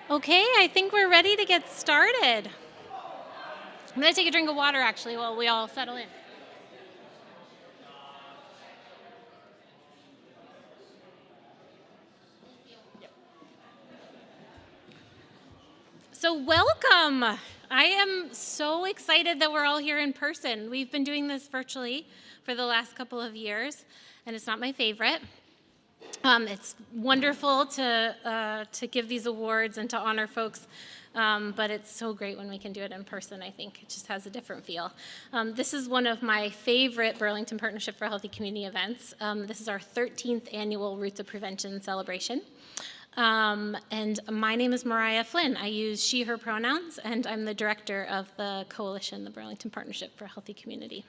Okay, I think we're ready to get started. I'm going to take a drink of water, actually, while we all settle in. So welcome. I am so excited that we're all here in person. We've been doing this virtually for the last couple of years, and it's not my favorite. It's wonderful to give these awards and to honor folks, but it's so great when we can do it in person, I think. It just has a different feel. This is one of my favorite Burlington Partnership for Healthy Community events. This is our 13th annual Roots of Prevention celebration. And my name is Mariah Flynn. I use she, her pronouns, and I'm the director of the coalition, the Burlington Partnership for Healthy Community.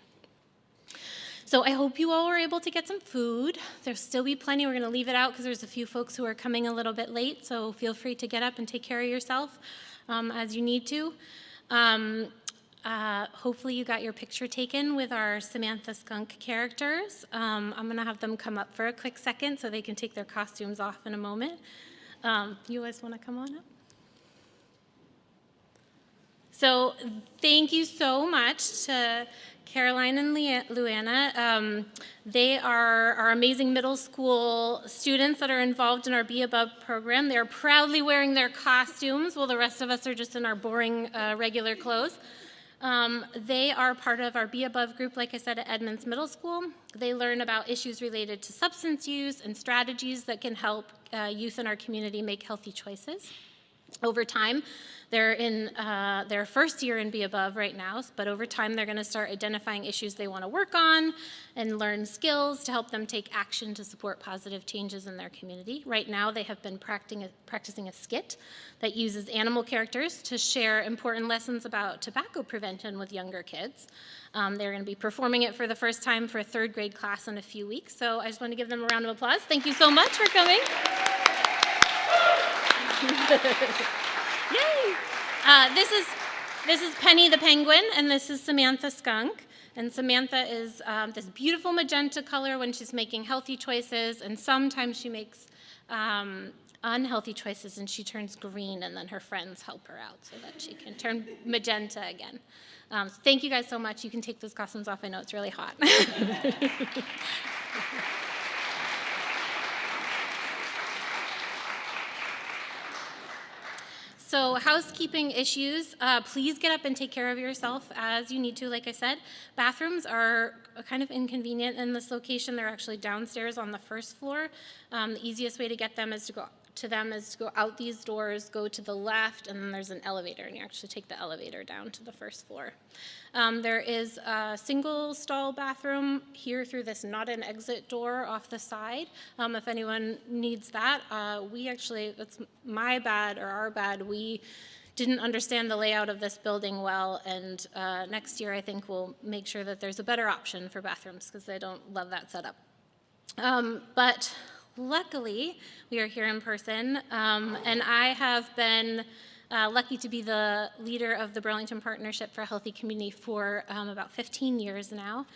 So I hope you all were able to get some food. There'll still be plenty. We're going to leave it out because there's a few folks who are coming a little bit late, so feel free to get up and take care of yourself as you need to. Hopefully you got your picture taken with our Samantha Skunk characters. I'm going to have them come up for a quick second so they can take their costumes off in a moment. You guys want to come on up? So thank you so much to Caroline and Luana. They are our amazing middle school students that are involved in our Be Above program. They are proudly wearing their costumes while the rest of us are just in our boring regular clothes. They are part of our Be Above group, like I said, at Edmonds Middle School. They learn about issues related to substance use and strategies that can help youth in our community make healthy choices. Over time, they're in their first year in Be Above right now, but over time they're going to start identifying issues they want to work on and learn skills to help them take action to support positive changes in their community. Right now they have been practicing a skit that uses animal characters to share important lessons about tobacco prevention with younger kids. They're going to be performing it for the first time for a third grade class in a few weeks, so I just want to give them a round of applause. Thank you so much for coming. Yay! This is Penny the penguin, and this is Samantha Skunk. And Samantha is this beautiful magenta color when she's making healthy choices, and sometimes she makes unhealthy choices and she turns green, and then her friends help her out so that she can turn magenta again. So thank you guys so much. You can take those costumes off. I know it's really hot. So housekeeping issues, please get up and take care of yourself as you need to, like I said. Bathrooms are kind of inconvenient in this location. They're actually downstairs on the first floor. The easiest way to get them is to go out these doors, go to the left, and then there's an elevator, and you actually take the elevator down to the first floor. There is a single stall bathroom here through this not an exit door off the side. If anyone needs that, that's my bad or our bad. We didn't understand the layout of this building well, and next year I think we'll make sure that there's a better option for bathrooms because I don't love that setup. But luckily, we are here in person, and I have been lucky to be the leader of the Burlington Partnership for a Healthy Community for about 15 years now.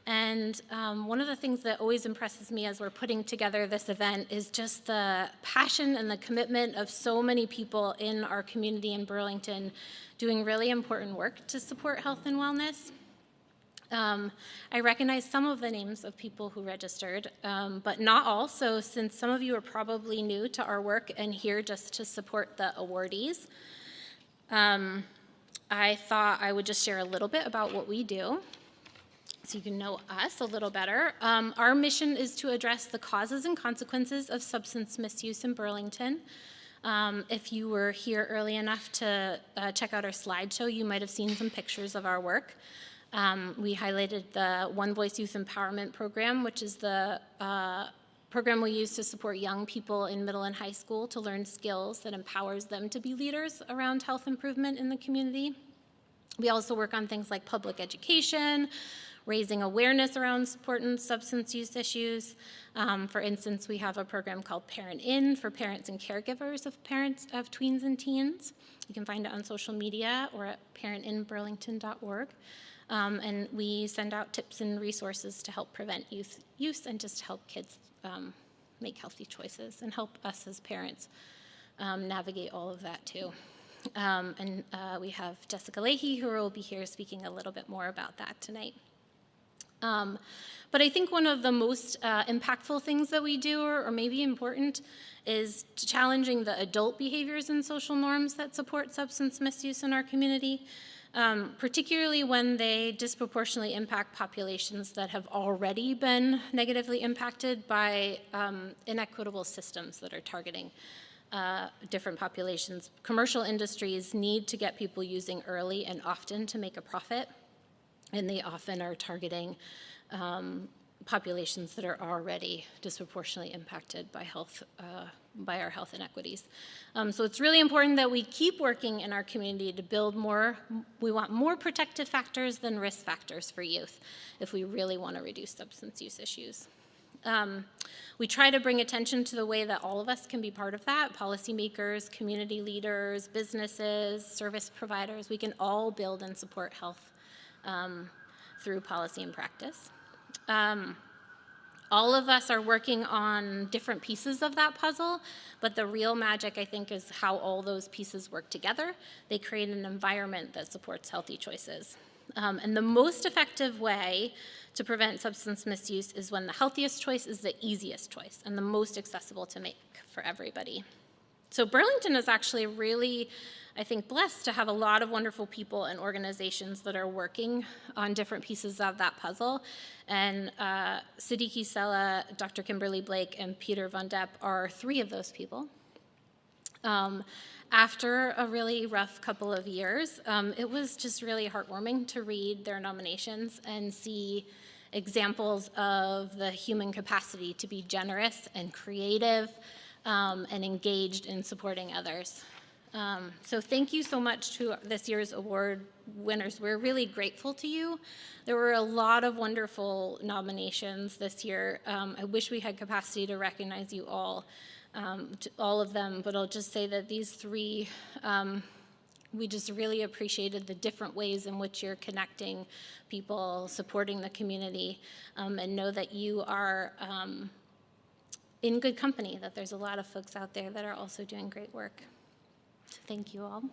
And one of the things that always impresses me as we're putting together this event is just the passion and the commitment of so many people in our community in Burlington doing really important work to support health and wellness. I recognize some of the names of people who registered, but not all. So since some of you are probably new to our work and here just to support the awardees, I thought I would just share a little bit about what we do so you can know us a little better. Our mission is to address the causes and consequences of substance misuse in Burlington. If you were here early enough to check out our slideshow, you might have seen some pictures of our work. We highlighted the One Voice Youth Empowerment Program, which is the program we use to support young people in middle and high school to learn skills that empowers them to be leaders around health improvement in the community. We also work on things like public education, raising awareness around important substance use issues. For instance, we have a program called Parent In for parents and caregivers of parents of tweens and teens. You can find it on social media or at parentinburlington.org. And we send out tips and resources to help prevent youth use and just help kids make healthy choices and help us as parents navigate all of that too. And we have Jessica Leahy, who will be here speaking a little bit more about that tonight. But I think one of the most impactful things that we do, or maybe important, is challenging the adult behaviors and social norms that support substance misuse in our community, particularly when they disproportionately impact populations that have already been negatively impacted by inequitable systems that are targeting different populations. Commercial industries need to get people using early and often to make a profit, and they often are targeting populations that are already disproportionately impacted by our health inequities. So it's really important that we keep working in our community to build more. We want more protective factors than risk factors for youth if we really want to reduce substance use issues. We try to bring attention to the way that all of us can be part of that: policymakers, community leaders, businesses, service providers. We can all build and support health through policy and practice. All of us are working on different pieces of that puzzle, but the real magic, I think, is how all those pieces work together. They create an environment that supports healthy choices. And the most effective way to prevent substance misuse is when the healthiest choice is the easiest choice and the most accessible to make for everybody. So Burlington is actually really, I think, blessed to have a lot of wonderful people and organizations that are working on different pieces of that puzzle. And Siddiqui Sella, Dr. Kimberly Blake, and Peter Von Depp are three of those people. After a really rough couple of years, it was just really heartwarming to read their nominations and see examples of the human capacity to be generous and creative and engaged in supporting others. So thank you so much to this year's award winners. We're really grateful to you. There were a lot of wonderful nominations this year. I wish we had capacity to recognize you all of them, but I'll just say that these three, we just really appreciated the different ways in which you're connecting people, supporting the community, and know that you are in good company, that there's a lot of folks out there that are also doing great work. So thank you all.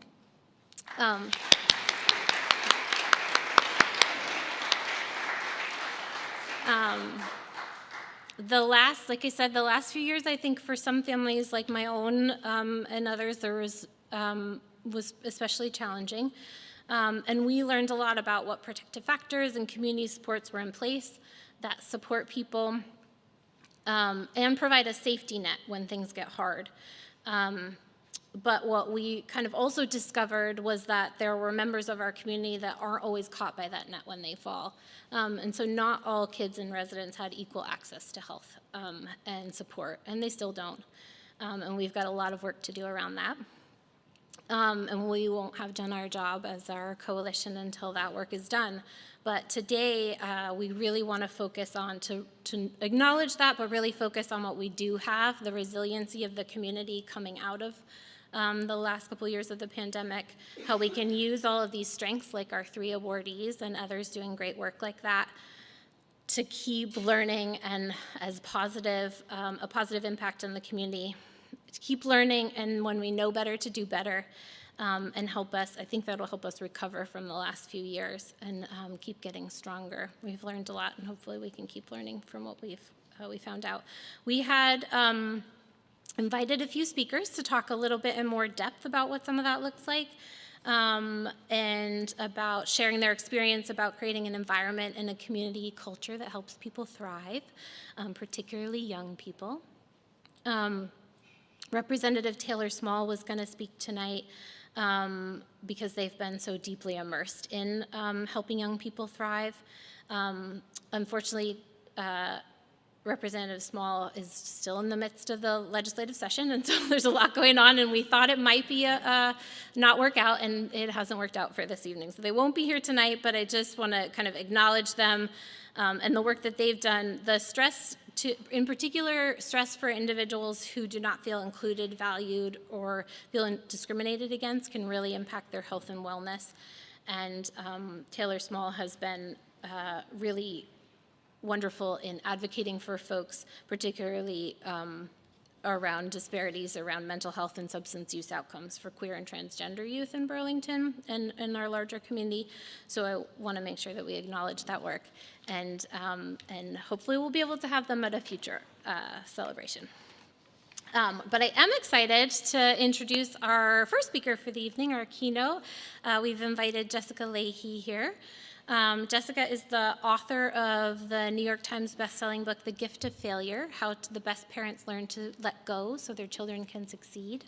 Like I said, the last few years, I think for some families like my own and others, there was especially challenging. And we learned a lot about what protective factors and community supports were in place that support people and provide a safety net when things get hard. But what we kind of also discovered was that there were members of our community that aren't always caught by that net when they fall. And so not all kids and residents had equal access to health and support, and they still don't. And we've got a lot of work to do around that. And we won't have done our job as our coalition until that work is done. But today, we really want to focus on to acknowledge that, but really focus on what we do have, the resiliency of the community coming out of the last couple years of the pandemic, how we can use all of these strengths, like our three awardees and others doing great work like that, to keep learning and as positive, a positive impact on the community, to keep learning, and when we know better, to do better, and help us. I think that'll help us recover from the last few years and keep getting stronger. We've learned a lot, and hopefully we can keep learning from what we found out. We had invited a few speakers to talk a little bit in more depth about what some of that looks like, and about sharing their experience about creating an environment and a community culture that helps people thrive, particularly young people. Representative Taylor Small was going to speak tonight because they've been so deeply immersed in helping young people thrive. Unfortunately, Representative Small is still in the midst of the legislative session, and so there's a lot going on, and we thought it might be not work out, and it hasn't worked out for this evening. So they won't be here tonight, but I just want to kind of acknowledge them and the work that they've done. The stress, in particular, stress for individuals who do not feel included, valued, or feel discriminated against can really impact their health and wellness. And Taylor Small has been really wonderful in advocating for folks, particularly around disparities around mental health and substance use outcomes for queer and transgender youth in Burlington and in our larger community. So I want to make sure that we acknowledge that work, and hopefully we'll be able to have them at a future celebration. But I am excited to introduce our first speaker for the evening, our keynote. We've invited Jessica Leahy here. Jessica is the author of the New York Times bestselling book, The Gift of Failure, How the Best Parents Learn to Let Go So Their Children Can Succeed,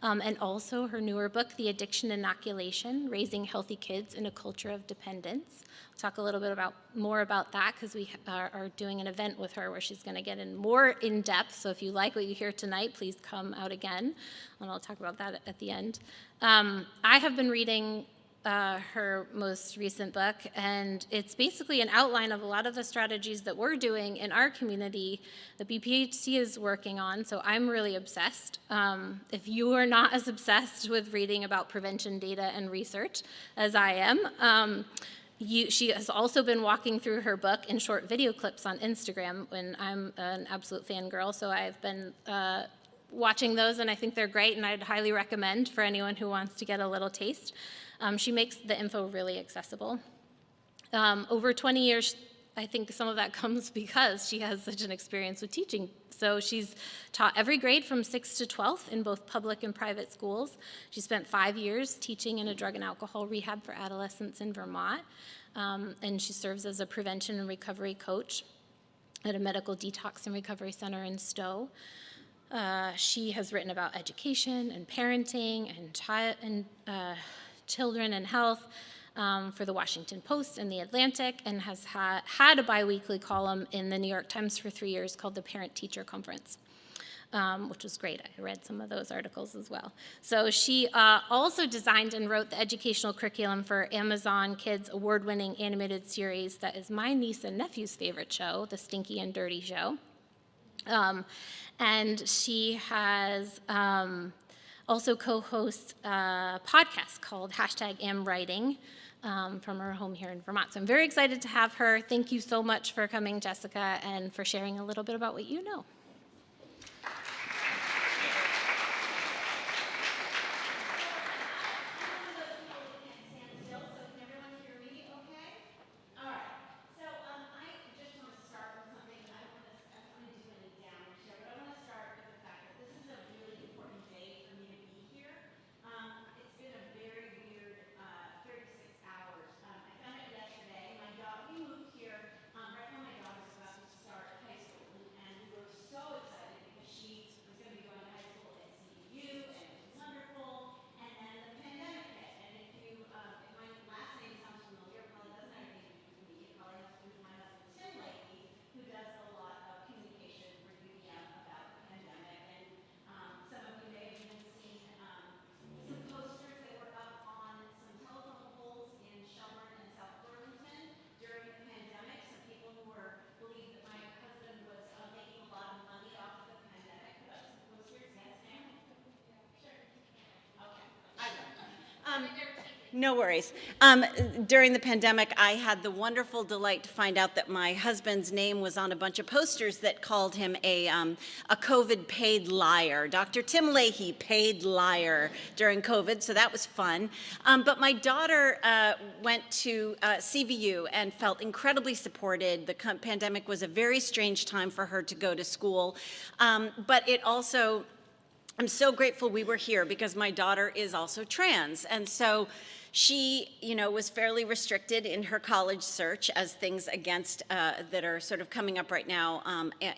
and also her newer book, The Addiction Inoculation, Raising Healthy Kids in a Culture of Dependence. We'll talk a little bit more about that because we are doing an event with her where she's going to get more in depth. So if you like what you hear tonight, please come out again, and I'll talk about that at the end. I have been reading her most recent book, and it's basically an outline of a lot of the strategies that we're doing in our community that BPHC is working on, so I'm really obsessed. If you are not as obsessed with reading about prevention data and research as I am, she has also been walking through her book in short video clips on Instagram, and I'm an absolute fangirl, so I've been watching those, and I think they're great, and I'd highly recommend for anyone who wants to get a little taste. She makes the info really accessible. Over 20 years, I think some of that comes because she has such an experience with teaching. So she's taught every grade from 6th to 12th in both public and private schools. She spent 5 years teaching in a drug and alcohol rehab for adolescents in Vermont, and she serves as a prevention and recovery coach at a medical detox and recovery center in Stowe. She has written about education and parenting and children and health for the Washington Post and the Atlantic, and has had a biweekly column in the New York Times for 3 years called the Parent-Teacher Conference, which was great. I read some of those articles as well. So she also designed and wrote the educational curriculum for Amazon Kids' award-winning animated series that is my niece and nephew's favorite show, The Stinky and Dirty Show. And she has also co-hosts a podcast called #AmWriting from her home here in Vermont. So I'm very excited to have her. Thank you so much for coming, Jessica, and for sharing a little bit about what you know. No worries. During the pandemic, I had the wonderful delight to find out that my husband's name was on a bunch of posters that called him a COVID paid liar. Dr. Tim Leahy, paid liar during COVID, so that was fun. But my daughter went to CVU and felt incredibly supported. The pandemic was a very strange time for her to go to school, but it also, I'm so grateful we were here because my daughter is also trans, and so she, was fairly restricted in her college search as things against that are sort of coming up right now,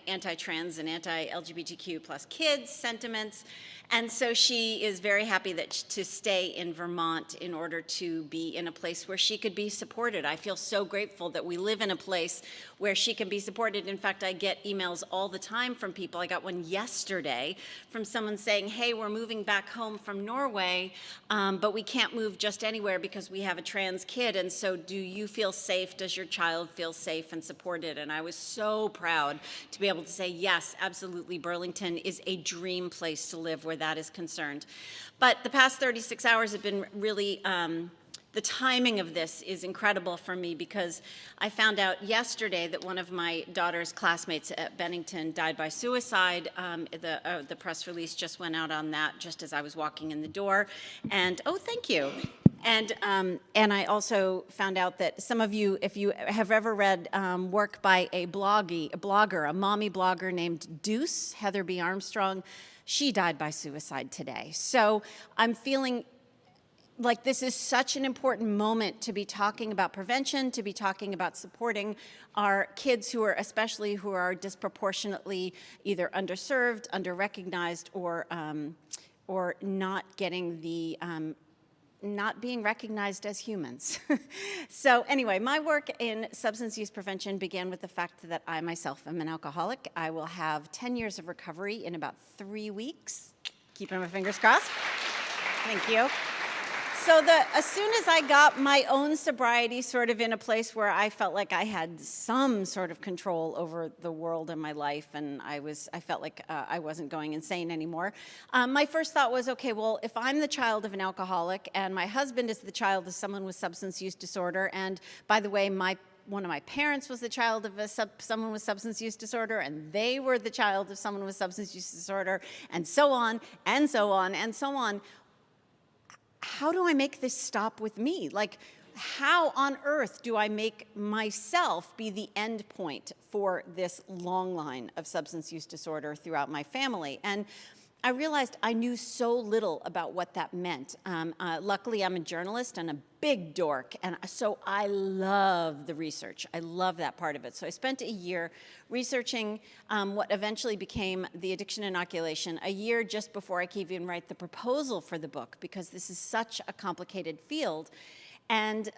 anti-trans and anti-LGBTQ plus kids sentiments. And so she is very happy to stay in Vermont in order to be in a place where she could be supported. I feel so grateful that we live in a place where she can be supported. In fact, I get emails all the time from people. I got one yesterday from someone saying, hey, we're moving back home from Norway, but we can't move just anywhere because we have a trans kid. And so do you feel safe? Does your child feel safe and supported? And I was so proud to be able to say, yes, absolutely, Burlington is a dream place to live where that is concerned. But the past 36 hours have been really, the timing of this is incredible for me because I found out yesterday that one of my daughter's classmates at Bennington died by suicide. The press release just went out on that just as I was walking in the door. And, oh, thank you. And I also found out that some of you, if you have ever read work by a blogger, a mommy blogger named Deuce, Heather B. Armstrong, she died by suicide today. So I'm feeling like this is such an important moment to be talking about prevention, to be talking about supporting our kids who are disproportionately either underserved, underrecognized, or not getting the not being recognized as humans. So anyway, my work in substance use prevention began with the fact that I myself am an alcoholic. I will have 10 years of recovery in about 3 weeks. Keeping my fingers crossed. Thank you. So as soon as I got my own sobriety sort of in a place where I felt like I had some sort of control over the world and my life, and I felt like I wasn't going insane anymore, my first thought was, okay, well, if I'm the child of an alcoholic and my husband is the child of someone with substance use disorder, and by the way, one of my parents was the child of someone with substance use disorder, and they were the child of someone with substance use disorder, and so on, and so on, and so on. How do I make this stop with me? Like, how on earth do I make myself be the end point for this long line of substance use disorder throughout my family? And I realized I knew so little about what that meant. Luckily, I'm a journalist and a big dork, and so I love the research. I love that part of it. So I spent a year researching what eventually became the addiction inoculation, a year just before I could even write the proposal for the book, because this is such a complicated field. And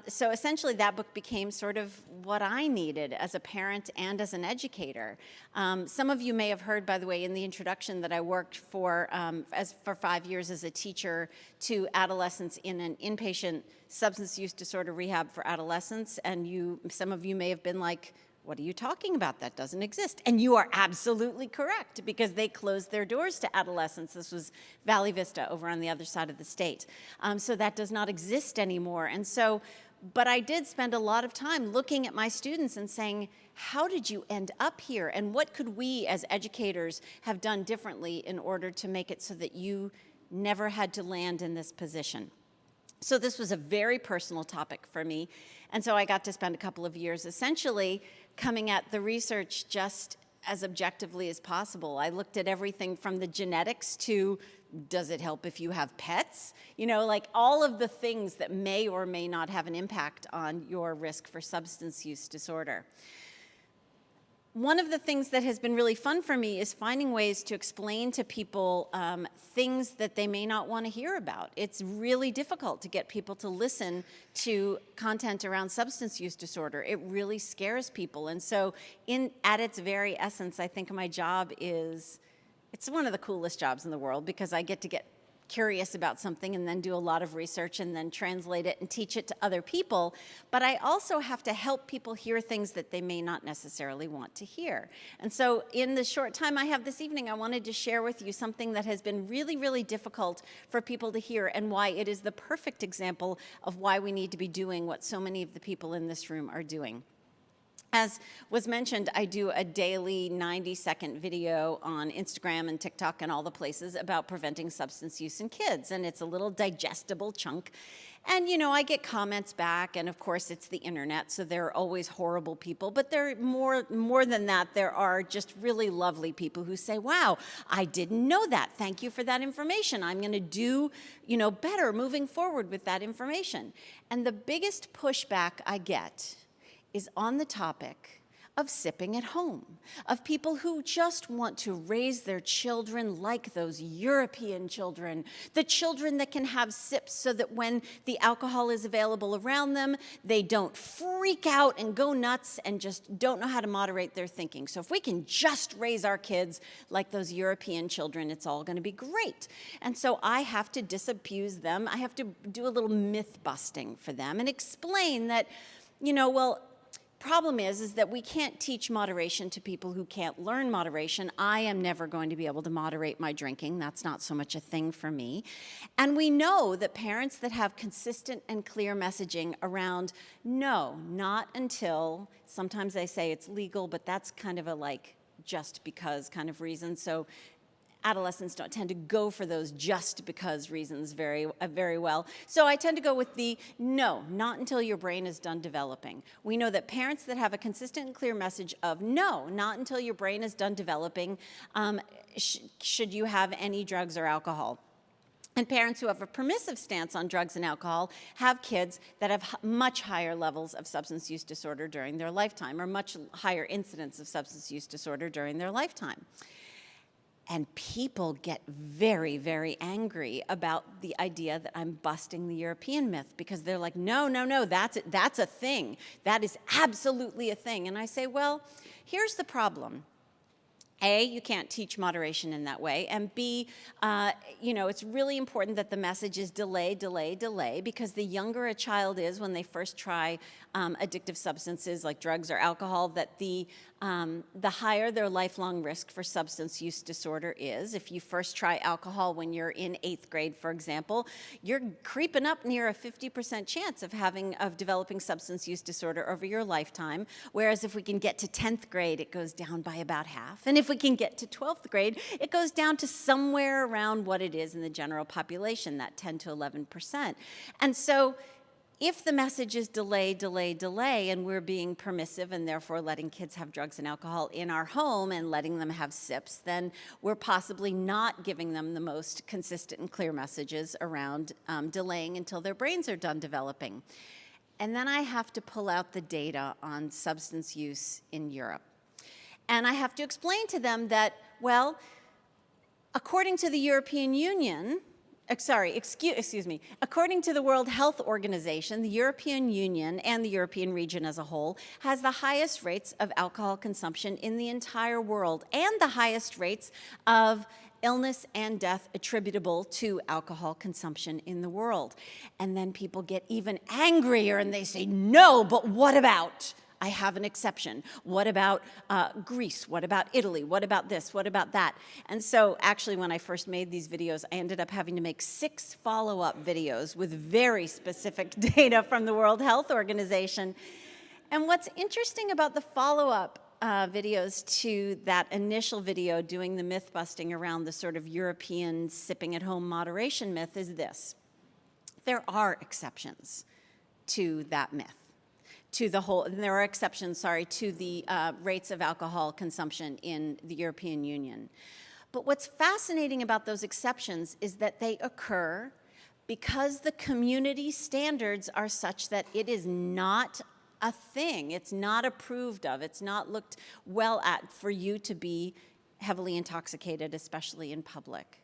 so essentially that book became sort of what I needed as a parent and as an educator. Some of you may have heard, by the way, in the introduction that I worked for 5 years as a teacher to adolescents in an inpatient substance use disorder rehab for adolescents. And some of you may have been like, what are you talking about? That doesn't exist. And you are absolutely correct, because they closed their doors to adolescents. This was Valley Vista over on the other side of the state. So that does not exist anymore. And so, but I did spend a lot of time looking at my students and saying, how did you end up here? And what could we as educators have done differently in order to make it so that you never had to land in this position? So this was a very personal topic for me. And so I got to spend a couple of years essentially coming at the research just as objectively as possible. I looked at everything from the genetics to, does it help if you have pets? You know, like all of the things that may or may not have an impact on your risk for substance use disorder. One of the things that has been really fun for me is finding ways to explain to people things that they may not want to hear about. It's really difficult to get people to listen to content around substance use disorder. It really scares people. And so at its very essence, I think my job it's one of the coolest jobs in the world, because I get curious about something and then do a lot of research and then translate it and teach it to other people. But I also have to help people hear things that they may not necessarily want to hear. And so in the short time I have this evening, I wanted to share with you something that has been really, really difficult for people to hear, and why it is the perfect example of why we need to be doing what so many of the people in this room are doing. As was mentioned, I do a daily 90-second video on Instagram and TikTok and all the places about preventing substance use in kids, and it's a little digestible chunk. And, you know, I get comments back, and of course it's the internet, so there are always horrible people, but there are more than that. There are just really lovely people who say, wow, I didn't know that. Thank you for that information. I'm going to do, you know, better moving forward with that information. And the biggest pushback I get is on the topic of sipping at home, of people who just want to raise their children like those European children, the children that can have sips so that when the alcohol is available around them, they don't freak out and go nuts and just don't know how to moderate their thinking. So if we can just raise our kids like those European children, it's all going to be great. And so I have to disabuse them. I have to do a little myth busting for them and explain that, you know, well, problem is that we can't teach moderation to people who can't learn moderation. I am never going to be able to moderate my drinking. That's not so much a thing for me. And we know that parents that have consistent and clear messaging around, no, not until, sometimes they say it's legal, but that's kind of a like just because kind of reason. So adolescents don't tend to go for those just because reasons very well. So I tend to go with the no, not until your brain is done developing. We know that parents that have a consistent and clear message of no, not until your brain is done developing, should you have any drugs or alcohol. And parents who have a permissive stance on drugs and alcohol have kids that have much higher levels of substance use disorder during their lifetime, or much higher incidence of substance use disorder during their lifetime. And people get very, very angry about the idea that I'm busting the European myth, because they're like, no, that's a thing. That is absolutely a thing. And I say, well, here's the problem. A, you can't teach moderation in that way, and B, it's really important that the message is delay, because the younger a child is when they first try addictive substances like drugs or alcohol, that the higher their lifelong risk for substance use disorder is. If you first try alcohol when you're in 8th grade, for example, you're creeping up near a 50% chance of developing substance use disorder over your lifetime, whereas if we can get to 10th grade, it goes down by about half. And if we can get to 12th grade, it goes down to somewhere around what it is in the general population, that 10 to 11%. And so if the message is delay, and we're being permissive and therefore letting kids have drugs and alcohol in our home and letting them have sips, then we're possibly not giving them the most consistent and clear messages around delaying until their brains are done developing. And then I have to pull out the data on substance use in Europe. And I have to explain to them that, well, according to the European Union, according to the World Health Organization, the European Union and the European region as a whole has the highest rates of alcohol consumption in the entire world, and the highest rates of illness and death attributable to alcohol consumption in the world. And then people get even angrier and they say, no, but what about? I have an exception. What about Greece? What about Italy? What about this? What about that? And so actually when I first made these videos, I ended up having to make 6 follow-up videos with very specific data from the World Health Organization. And what's interesting about the follow-up videos to that initial video doing the myth busting around the sort of European sipping at home moderation myth is this. There are exceptions to that myth. There are exceptions, to the rates of alcohol consumption in the European Union. But what's fascinating about those exceptions is that they occur because the community standards are such that it is not a thing. It's not approved of. It's not looked well at for you to be heavily intoxicated, especially in public.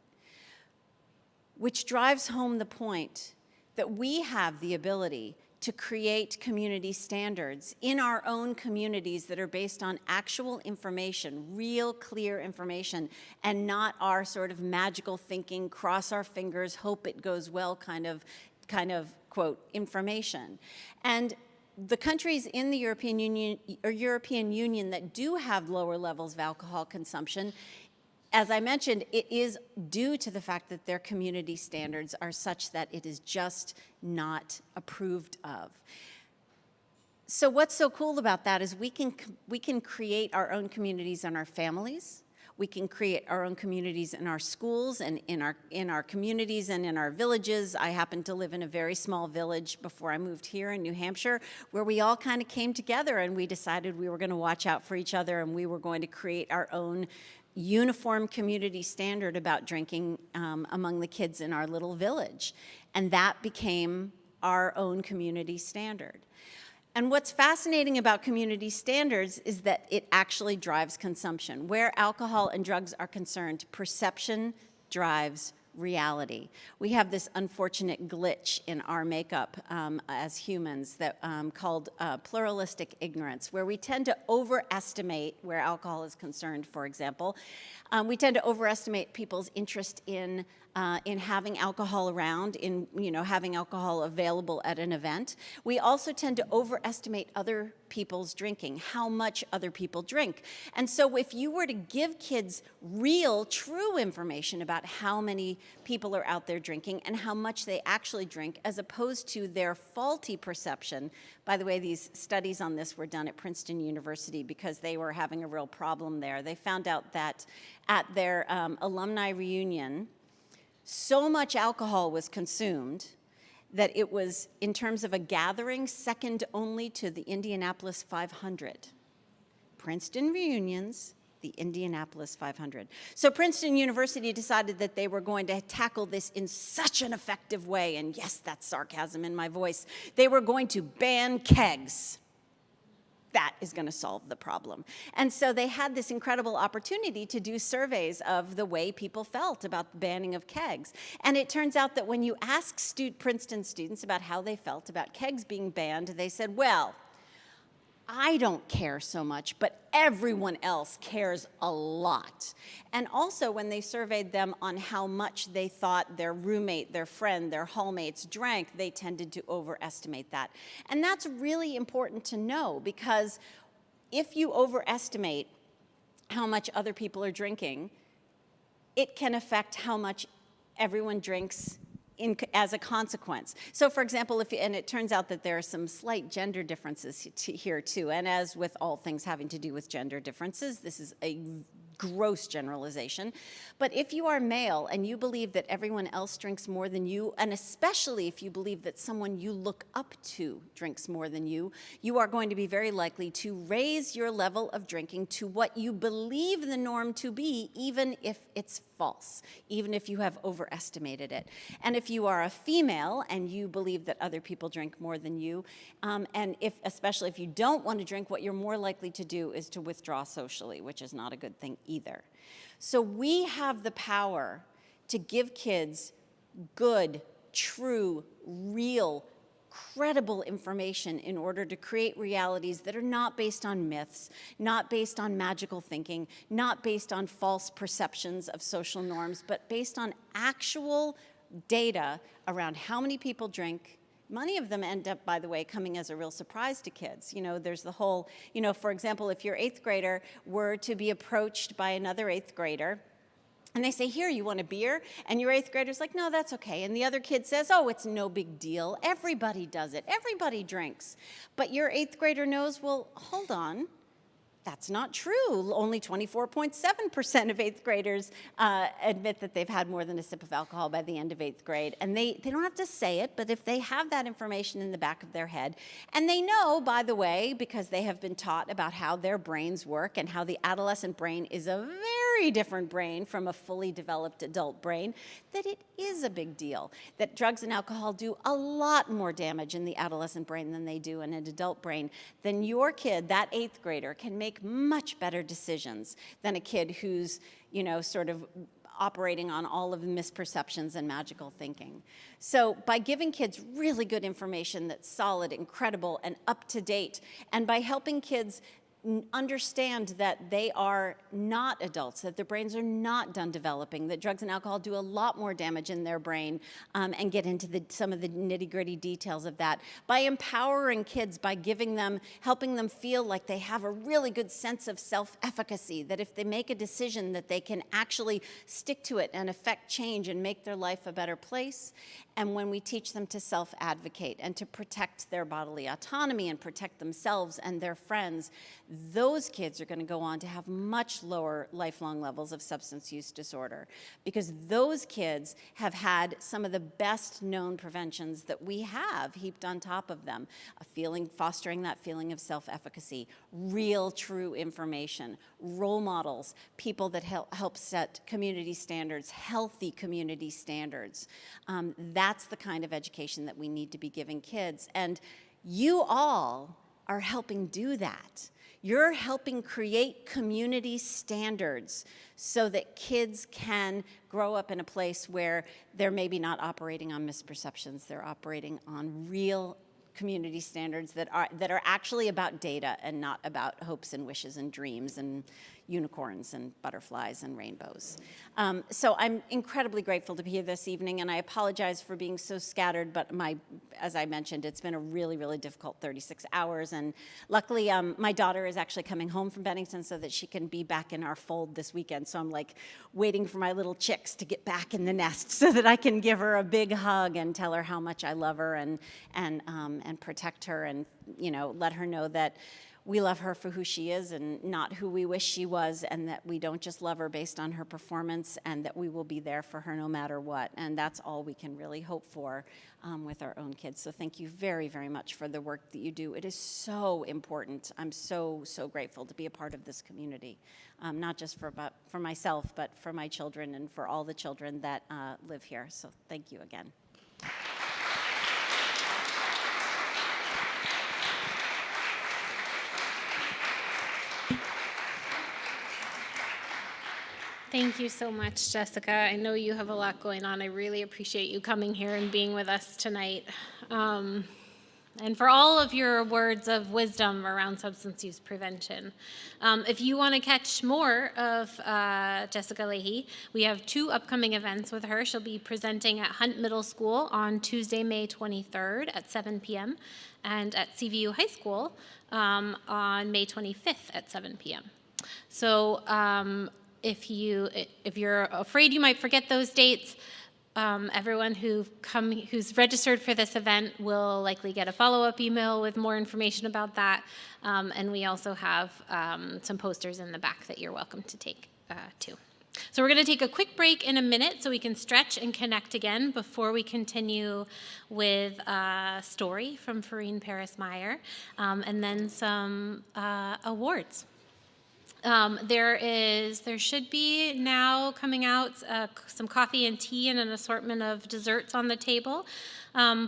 Which drives home the point that we have the ability to create community standards in our own communities that are based on actual information, real clear information, and not our sort of magical thinking, cross our fingers, hope it goes well kind of quote information. And the countries in the European Union that do have lower levels of alcohol consumption, as I mentioned, it is due to the fact that their community standards are such that it is just not approved of. So what's so cool about that is we can create our own communities in our families. We can create our own communities in our schools and in our communities and in our villages. I happen to live in a very small village before I moved here in New Hampshire, where we all kind of came together and we decided we were going to watch out for each other and we were going to create our own uniform community standard about drinking among the kids in our little village. And that became our own community standard. And what's fascinating about community standards is that it actually drives consumption. Where alcohol and drugs are concerned, perception drives reality. We have this unfortunate glitch in our makeup as humans that called pluralistic ignorance, where we tend to overestimate, where alcohol is concerned, for example, we tend to overestimate people's interest in in having alcohol around, in having alcohol available at an event. We also tend to overestimate other people's drinking, how much other people drink. And so if you were to give kids real, true information about how many people are out there drinking and how much they actually drink, as opposed to their faulty perception. By the way, these studies on this were done at Princeton University because they were having a real problem there. They found out that at their alumni reunion, so much alcohol was consumed that it was, in terms of a gathering, second only to the Indianapolis 500. Princeton reunions, the Indianapolis 500. So Princeton University decided that they were going to tackle this in such an effective way, and yes, that's sarcasm in my voice. They were going to ban kegs. That is going to solve the problem. And so they had this incredible opportunity to do surveys of the way people felt about the banning of kegs. And it turns out that when you ask Princeton students about how they felt about kegs being banned, they said, well, I don't care so much, but everyone else cares a lot. And also when they surveyed them on how much they thought their roommate, their friend, their hallmates drank, they tended to overestimate that. And that's really important to know, because if you overestimate how much other people are drinking, it can affect how much everyone drinks as a consequence. So for example, and it turns out that there are some slight gender differences here too, and as with all things having to do with gender differences, this is a gross generalization. But if you are male and you believe that everyone else drinks more than you, and especially if you believe that someone you look up to drinks more than you, you are going to be very likely to raise your level of drinking to what you believe the norm to be, even if it's false, even if you have overestimated it. And if you are a female and you believe that other people drink more than you, and especially if you don't want to drink, what you're more likely to do is to withdraw socially, which is not a good thing either. So we have the power to give kids good, true, real, credible information in order to create realities that are not based on myths, not based on magical thinking, not based on false perceptions of social norms, but based on actual data around how many people drink. Many of them end up, by the way, coming as a real surprise to kids. There's the whole, for example, if your 8th grader were to be approached by another 8th grader, and they say, here, you want a beer? And your 8th grader's like, no, that's okay. And the other kid says, oh, it's no big deal. Everybody does it. Everybody drinks. But your 8th grader knows, well, hold on. That's not true. Only 24.7% of 8th graders admit that they've had more than a sip of alcohol by the end of 8th grade. And they don't have to say it, but if they have that information in the back of their head, and they know, by the way, because they have been taught about how their brains work and how the adolescent brain is a very different brain from a fully developed adult brain, that it is a big deal, that drugs and alcohol do a lot more damage in the adolescent brain than they do in an adult brain, then your kid, that 8th grader, can make much better decisions than a kid who's, sort of operating on all of the misperceptions and magical thinking. So by giving kids really good information that's solid, incredible, and up to date, and by helping kids understand that they are not adults, that their brains are not done developing, that drugs and alcohol do a lot more damage in their brain, and get into some of the nitty-gritty details of that. By empowering kids, by helping them feel like they have a really good sense of self-efficacy, that if they make a decision that they can actually stick to it and affect change and make their life a better place. And when we teach them to self-advocate and to protect their bodily autonomy and protect themselves and their friends, those kids are going to go on to have much lower lifelong levels of substance use disorder, because those kids have had some of the best known preventions that we have heaped on top of them, fostering that feeling of self-efficacy, real, true information, role models, people that help set community standards, healthy community standards. That's the kind of education that we need to be giving kids. And you all are helping do that. You're helping create community standards so that kids can grow up in a place where they're maybe not operating on misperceptions, they're operating on real community standards that are actually about data and not about hopes and wishes and dreams and, unicorns and butterflies and rainbows. So I'm incredibly grateful to be here this evening, and I apologize for being so scattered, but as I mentioned, it's been a really, really difficult 36 hours, and luckily my daughter is actually coming home from Bennington so that she can be back in our fold this weekend, so I'm like waiting for my little chicks to get back in the nest so that I can give her a big hug and tell her how much I love her and protect her and, you know, let her know that we love her for who she is and not who we wish she was, and that we don't just love her based on her performance, and that we will be there for her no matter what. And that's all we can really hope for with our own kids. So thank you very, very much for the work that you do. It is so important. I'm so, so grateful to be a part of this community, not just for myself, but for my children and for all the children that live here. So thank you again. Thank you so much, Jessica. I know you have a lot going on. I really appreciate you coming here and being with us tonight. And for all of your words of wisdom around substance use prevention. If you want to catch more of Jessica Leahy, we have 2 upcoming events with her. She'll be presenting at Hunt Middle School on Tuesday, May 23rd at 7 p.m. and at CVU High School on May 25th at 7 p.m. So if you're afraid you might forget those dates, everyone who's registered for this event will likely get a follow-up email with more information about that. And we also have some posters in the back that you're welcome to take too. So we're going to take a quick break in a minute so we can stretch and connect again before we continue with a story from Farine Paris-Meyer and then some awards. There should be now coming out some coffee and tea and an assortment of desserts on the table.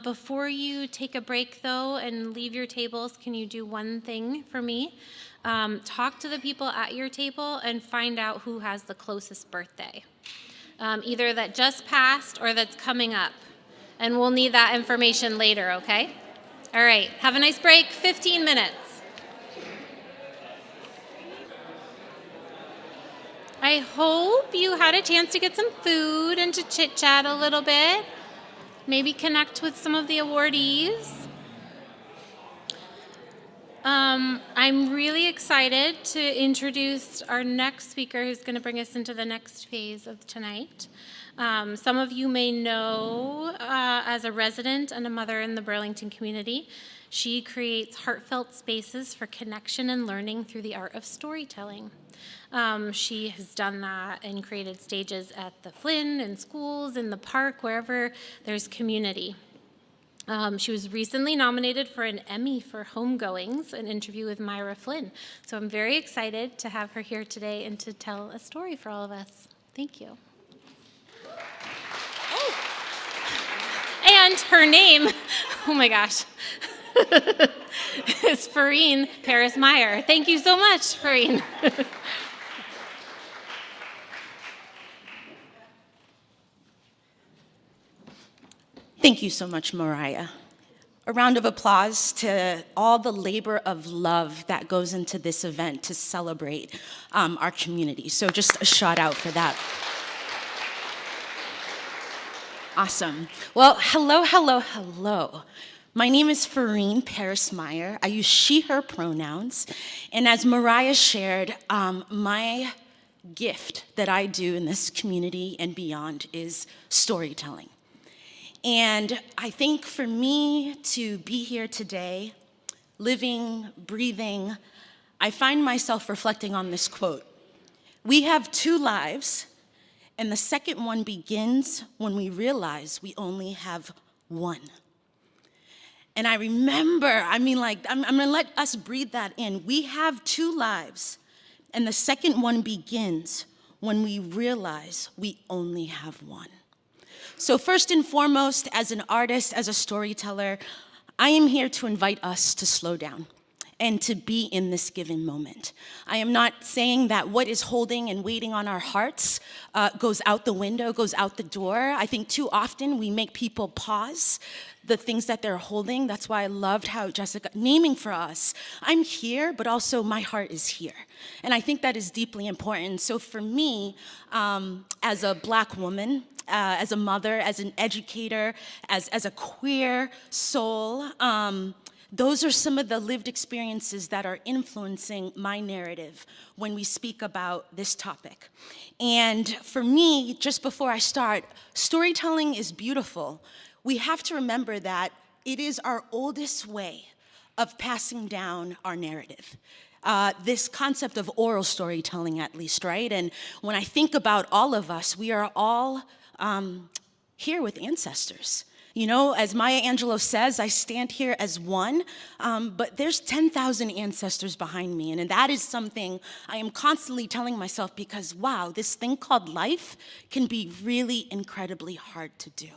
Before you take a break, though, and leave your tables, can you do one thing for me? Talk to the people at your table and find out who has the closest birthday, either that just passed or that's coming up. And we'll need that information later, okay? All right, have a nice break, 15 minutes. I hope you had a chance to get some food and to chit-chat a little bit. Maybe connect with some of the awardees. I'm really excited to introduce our next speaker who's going to bring us into the next phase of tonight. Some of you may know as a resident and a mother in the Burlington community, she creates heartfelt spaces for connection and learning through the art of storytelling. She has done that and created stages at the Flynn, in schools, in the park, wherever there's community. She was recently nominated for an Emmy for Homegoings, an interview with Myra Flynn. So I'm very excited to have her here today and to tell a story for all of us. Thank you. Oh. And her name, oh my gosh, is Farine Paris-Meyer. Thank you so much, Farine. Thank you so much, Mariah. A round of applause to all the labor of love that goes into this event to celebrate our community. So just a shout out for that. Awesome. Well, hello, hello, hello. My name is Farine Paris-Meyer. I use she, her pronouns. And as Mariah shared, my gift that I do in this community and beyond is storytelling. And I think for me to be here today, living, breathing, I find myself reflecting on this quote. We have 2 lives, and the second one begins when we realize we only have one. And I remember, I'm gonna let us breathe that in. We have 2 lives, and the second one begins when we realize we only have one. So first and foremost, as an artist, as a storyteller, I am here to invite us to slow down and to be in this given moment. I am not saying that what is holding and waiting on our hearts goes out the window, goes out the door. I think too often we make people pause the things that they're holding. That's why I loved how Jessica, naming for us, I'm here, but also my heart is here. And I think that is deeply important. So for me, as a Black woman, as a mother, as an educator, as a queer soul, those are some of the lived experiences that are influencing my narrative when we speak about this topic. And for me, just before I start, storytelling is beautiful. We have to remember that it is our oldest way of passing down our narrative. This concept of oral storytelling, at least, right? And when I think about all of us, we are all here with ancestors. You know, as Maya Angelou says, I stand here as one, but there's 10,000 ancestors behind me. And that is something I am constantly telling myself because, wow, this thing called life can be really incredibly hard to do.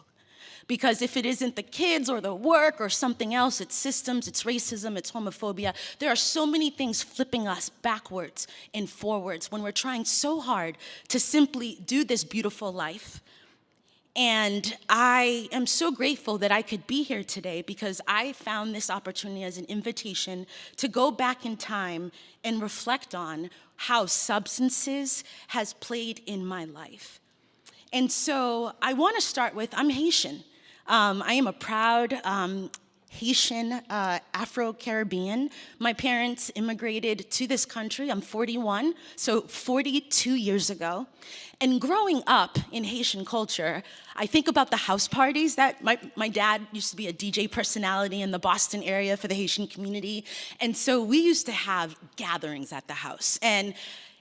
Because if it isn't the kids or the work or something else, it's systems, it's racism, it's homophobia. There are so many things flipping us backwards and forwards when we're trying so hard to simply do this beautiful life. And I am so grateful that I could be here today because I found this opportunity as an invitation to go back in time and reflect on how substances has played in my life. And so I want to start with, I'm Haitian. I am a proud Haitian Afro-Caribbean. My parents immigrated to this country. I'm 41, so 42 years ago. And growing up in Haitian culture, I think about the house parties that my dad used to be a DJ personality in the Boston area for the Haitian community. And so we used to have gatherings at the house. And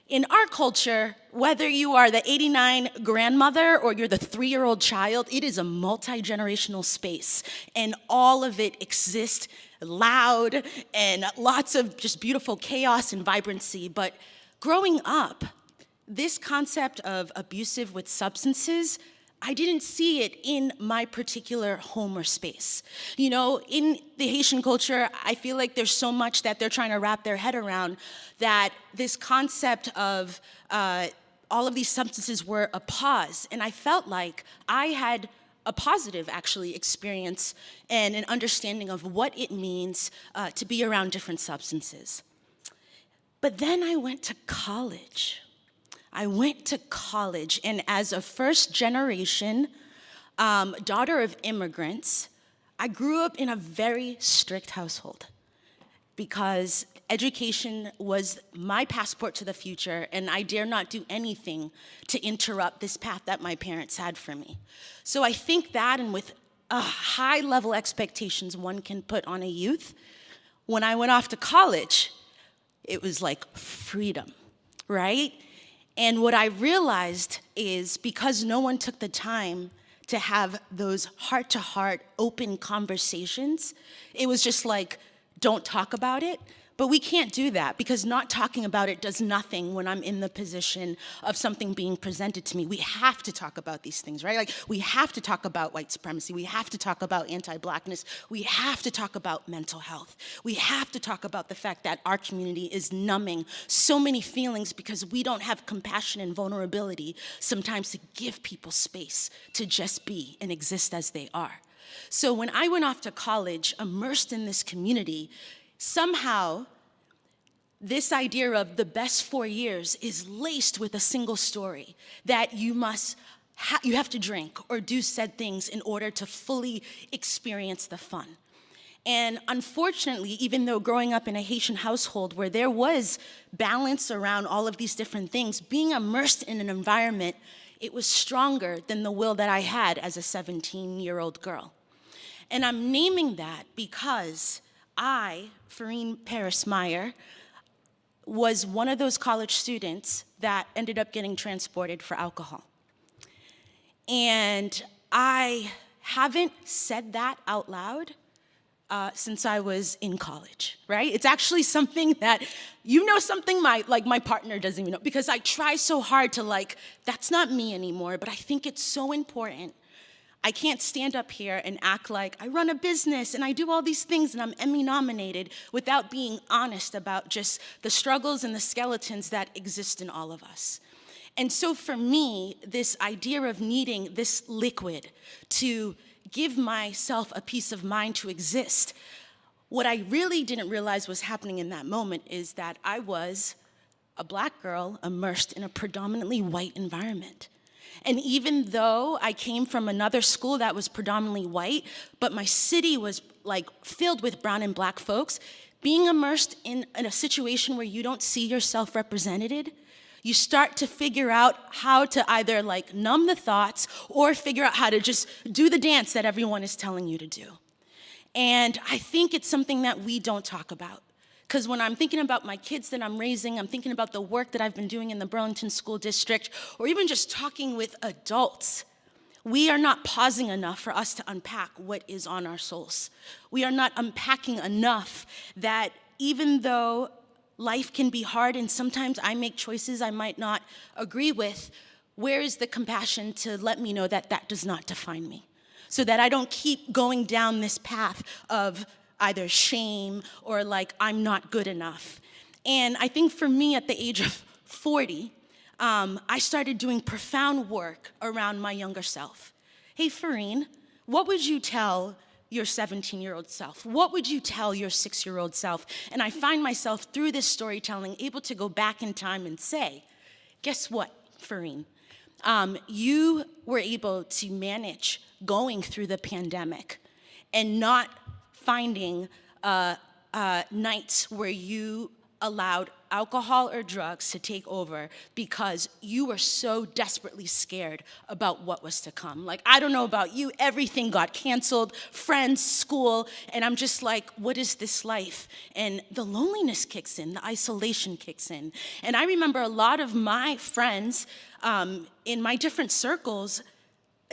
in our culture, whether you are the 89 grandmother or you're the 3-year-old child, it is a multi-generational space. And all of it exists loud and lots of just beautiful chaos and vibrancy. But growing up, this concept of abusive with substances, I didn't see it in my particular home or space. You know, in the Haitian culture, I feel like there's so much that they're trying to wrap their head around that this concept of all of these substances were a pause. And I felt like I had a positive, actually, experience and an understanding of what it means to be around different substances. But then I went to college. And as a first-generation daughter of immigrants, I grew up in a very strict household because education was my passport to the future, and I dare not do anything to interrupt this path that my parents had for me. So I think that, and with high-level expectations one can put on a youth, when I went off to college, it was like freedom, right? And what I realized is because no one took the time to have those heart-to-heart, open conversations, it was just like, don't talk about it. But we can't do that because not talking about it does nothing when I'm in the position of something being presented to me. We have to talk about these things, right? Like, we have to talk about white supremacy. We have to talk about anti-Blackness. We have to talk about mental health. We have to talk about the fact that our community is numbing so many feelings because we don't have compassion and vulnerability sometimes to give people space to just be and exist as they are. So when I went off to college, immersed in this community, somehow, this idea of the best 4 years is laced with a single story that you have to drink or do said things in order to fully experience the fun. And unfortunately, even though growing up in a Haitian household where there was balance around all of these different things, being immersed in an environment, it was stronger than the will that I had as a 17-year-old girl. And I'm naming that because I, Farine Paris-Meyer, was one of those college students that ended up getting transported for alcohol. And I haven't said that out loud since I was in college, right? It's actually something that, something my partner doesn't even know, because I try so hard to that's not me anymore, but I think it's so important. I can't stand up here and act like I run a business and I do all these things and I'm Emmy nominated without being honest about just the struggles and the skeletons that exist in all of us. And so for me, this idea of needing this liquid to give myself a peace of mind to exist, what I really didn't realize was happening in that moment is that I was a Black girl immersed in a predominantly white environment. And even though I came from another school that was predominantly white, but my city was like filled with brown and Black folks, being immersed in a situation where you don't see yourself represented, you start to figure out how to either like numb the thoughts or figure out how to just do the dance that everyone is telling you to do. And I think it's something that we don't talk about. Because when I'm thinking about my kids that I'm raising, I'm thinking about the work that I've been doing in the Burlington School District, or even just talking with adults, we are not pausing enough for us to unpack what is on our souls. We are not unpacking enough that even though life can be hard and sometimes I make choices I might not agree with, where is the compassion to let me know that that does not define me? So that I don't keep going down this path of either shame or like I'm not good enough. And I think for me at the age of 40, I started doing profound work around my younger self. Hey, Farine, what would you tell your 17-year-old self? What would you tell your 6-year-old self? And I find myself through this storytelling able to go back in time and say, guess what, Farine? You were able to manage going through the pandemic and not finding nights where you allowed alcohol or drugs to take over because you were so desperately scared about what was to come. Like, I don't know about you, everything got canceled, friends, school, and I'm just like, what is this life? And the loneliness kicks in, the isolation kicks in. And I remember a lot of my friends in my different circles,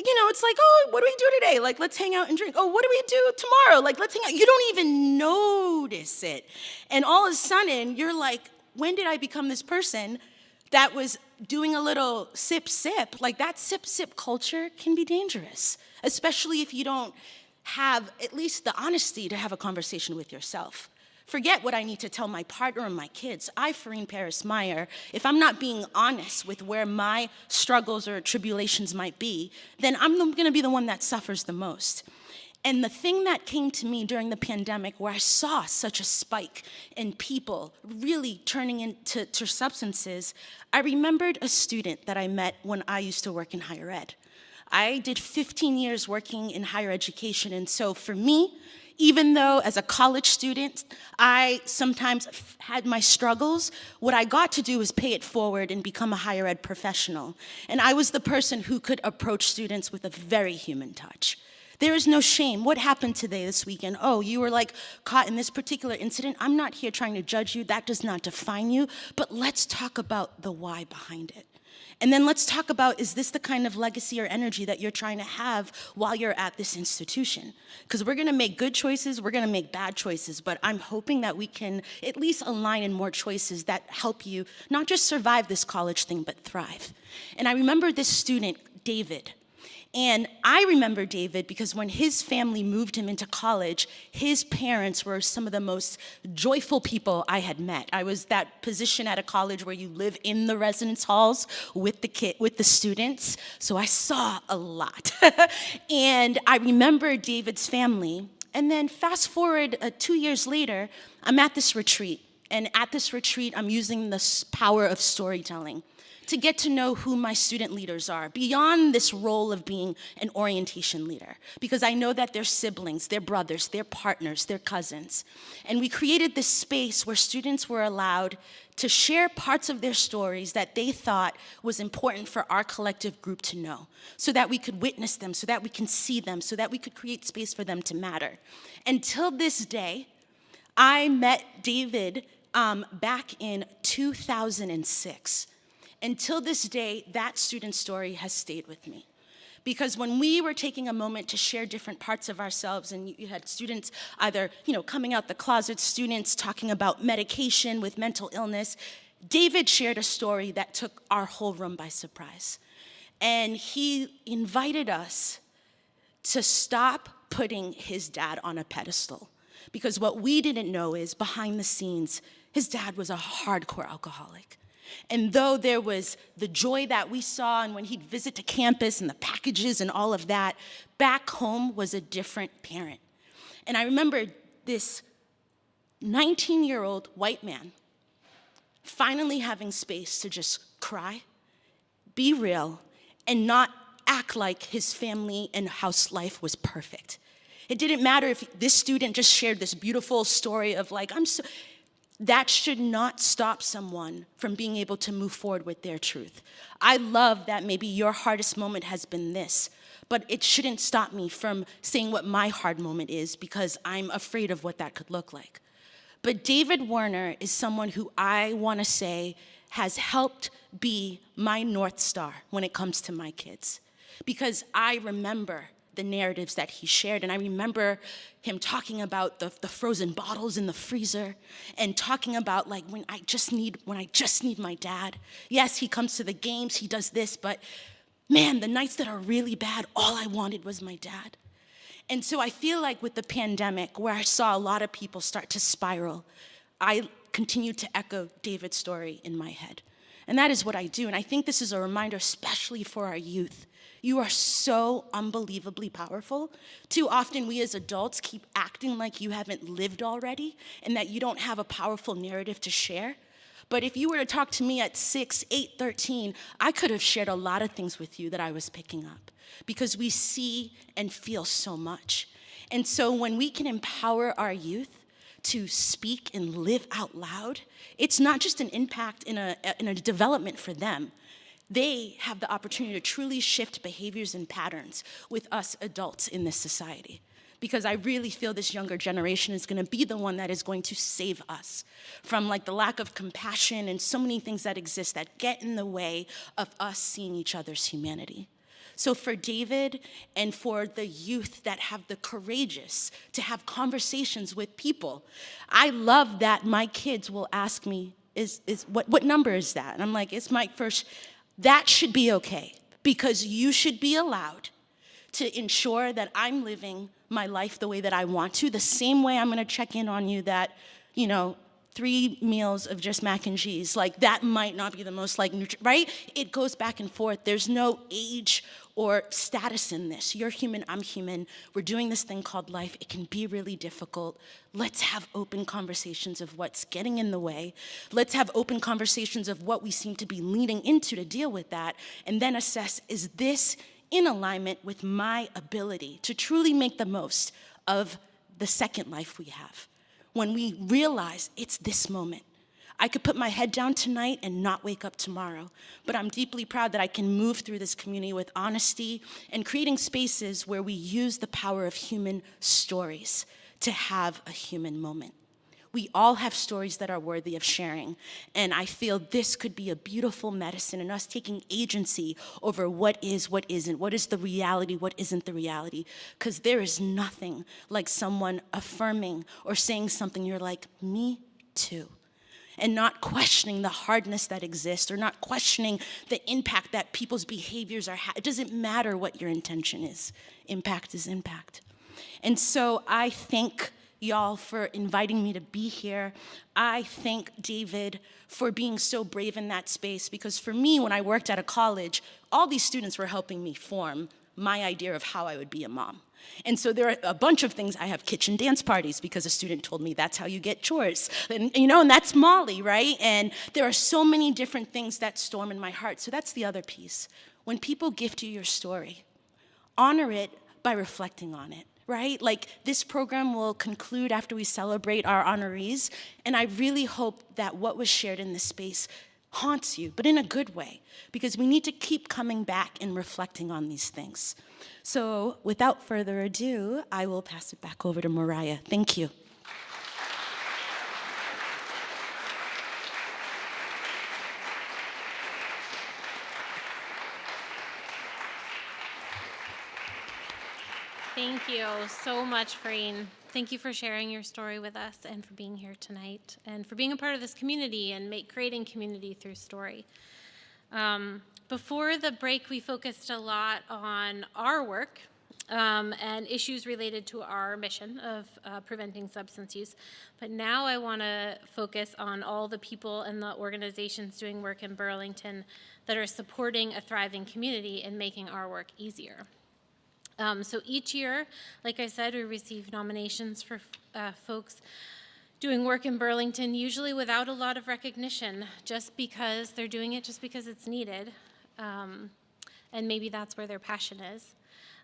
you know, it's like, oh, what do we do today? Like, let's hang out and drink. Oh, what do we do tomorrow? Like, let's hang out. You don't even notice it. And all of a sudden, you're like, when did I become this person that was doing a little sip? Like, that sip culture can be dangerous, especially if you don't have at least the honesty to have a conversation with yourself. Forget what I need to tell my partner and my kids. Farine Paris-Meyer, if I'm not being honest with where my struggles or tribulations might be, then I'm gonna be the one that suffers the most. And the thing that came to me during the pandemic where I saw such a spike in people really turning into substances, I remembered a student that I met when I used to work in higher ed. I did 15 years working in higher education, and so for me, even though as a college student, I sometimes had my struggles, what I got to do was pay it forward and become a higher ed professional. And I was the person who could approach students with a very human touch. There is no shame. What happened today, this weekend? Oh, you were like caught in this particular incident. I'm not here trying to judge you. That does not define you. But let's talk about the why behind it. And then let's talk about, is this the kind of legacy or energy that you're trying to have while you're at this institution? Because we're gonna make good choices, we're gonna make bad choices, but I'm hoping that we can at least align in more choices that help you not just survive this college thing, but thrive. And I remember this student, David. And I remember David because when his family moved him into college, his parents were some of the most joyful people I had met. I was that position at a college where you live in the residence halls with the students, so I saw a lot. And I remember David's family, and then fast forward 2 years later, I'm at this retreat. And at this retreat, I'm using the power of storytelling to get to know who my student leaders are, beyond this role of being an orientation leader, because I know that they're siblings, they're brothers, they're partners, they're cousins. And we created this space where students were allowed to share parts of their stories that they thought was important for our collective group to know, so that we could witness them, so that we can see them, so that we could create space for them to matter. Until this day, I met David back in 2006. Until this day, that student story has stayed with me. Because when we were taking a moment to share different parts of ourselves, and you had students either, coming out the closet, students talking about medication with mental illness, David shared a story that took our whole room by surprise. And he invited us to stop putting his dad on a pedestal. Because what we didn't know is, behind the scenes, his dad was a hardcore alcoholic. And though there was the joy that we saw and when he'd visit to campus and the packages and all of that, back home was a different parent. And I remember this 19-year-old white man finally having space to just cry, be real, and not act like his family and house life was perfect. It didn't matter if this student just shared this beautiful story of like, that should not stop someone from being able to move forward with their truth. I love that maybe your hardest moment has been this, but it shouldn't stop me from saying what my hard moment is because I'm afraid of what that could look like. But David Werner is someone who I want to say has helped be my North Star when it comes to my kids. Because I remember the narratives that he shared, and I remember him talking about the frozen bottles in the freezer, and talking about like when I just need my dad. Yes, he comes to the games, he does this, but man, the nights that are really bad, all I wanted was my dad. And so I feel like with the pandemic, where I saw a lot of people start to spiral, I continued to echo David's story in my head. And that is what I do. And I think this is a reminder, especially for our youth. You are so unbelievably powerful. Too often we as adults keep acting like you haven't lived already and that you don't have a powerful narrative to share. But if you were to talk to me at 6, 8, 13, I could have shared a lot of things with you that I was picking up because we see and feel so much. And so when we can empower our youth to speak and live out loud, it's not just an impact in a development for them. They have the opportunity to truly shift behaviors and patterns with us adults in this society. Because I really feel this younger generation is gonna be the one that is going to save us from like the lack of compassion and so many things that exist that get in the way of us seeing each other's humanity. So for David and for the youth that have the courageous to have conversations with people, I love that my kids will ask me, what number is that? And I'm like, it's my first. That should be okay, because you should be allowed to ensure that I'm living my life the way that I want to, the same way I'm gonna check in on you that, 3 meals of just mac and cheese, like that might not be the most right? It goes back and forth. There's no age or status in this. You're human, I'm human. We're doing this thing called life. It can be really difficult. Let's have open conversations of what's getting in the way. Let's have open conversations of what we seem to be leaning into to deal with that, and then assess, is this in alignment with my ability to truly make the most of the second life we have? When we realize it's this moment. I could put my head down tonight and not wake up tomorrow, but I'm deeply proud that I can move through this community with honesty and creating spaces where we use the power of human stories to have a human moment. We all have stories that are worthy of sharing, and I feel this could be a beautiful medicine in us taking agency over what is, what isn't, what is the reality, what isn't the reality, because there is nothing like someone affirming or saying something you're like, me too, and not questioning the hardness that exists or not questioning the impact that people's behaviors are. It doesn't matter what your intention is. Impact is impact. And so I think y'all for inviting me to be here. I thank David for being so brave in that space, because for me, when I worked at a college, all these students were helping me form my idea of how I would be a mom. And so there are a bunch of things. I have kitchen dance parties because a student told me that's how you get chores. And and that's Molly, right? And there are so many different things that storm in my heart. So that's the other piece. When people gift you your story, honor it by reflecting on it. Right? Like this program will conclude after we celebrate our honorees, and I really hope that what was shared in this space haunts you, but in a good way, because we need to keep coming back and reflecting on these things. So without further ado, I will pass it back over to Mariah. Thank you. Thank you so much, Fareen. Thank you for sharing your story with us and for being here tonight and for being a part of this community and creating community through story. Before the break, we focused a lot on our work and issues related to our mission of preventing substance use. But now I want to focus on all the people and the organizations doing work in Burlington that are supporting a thriving community and making our work easier. So each year, like I said, we receive nominations for folks doing work in Burlington, usually without a lot of recognition, just because they're doing it just because it's needed, and maybe that's where their passion is.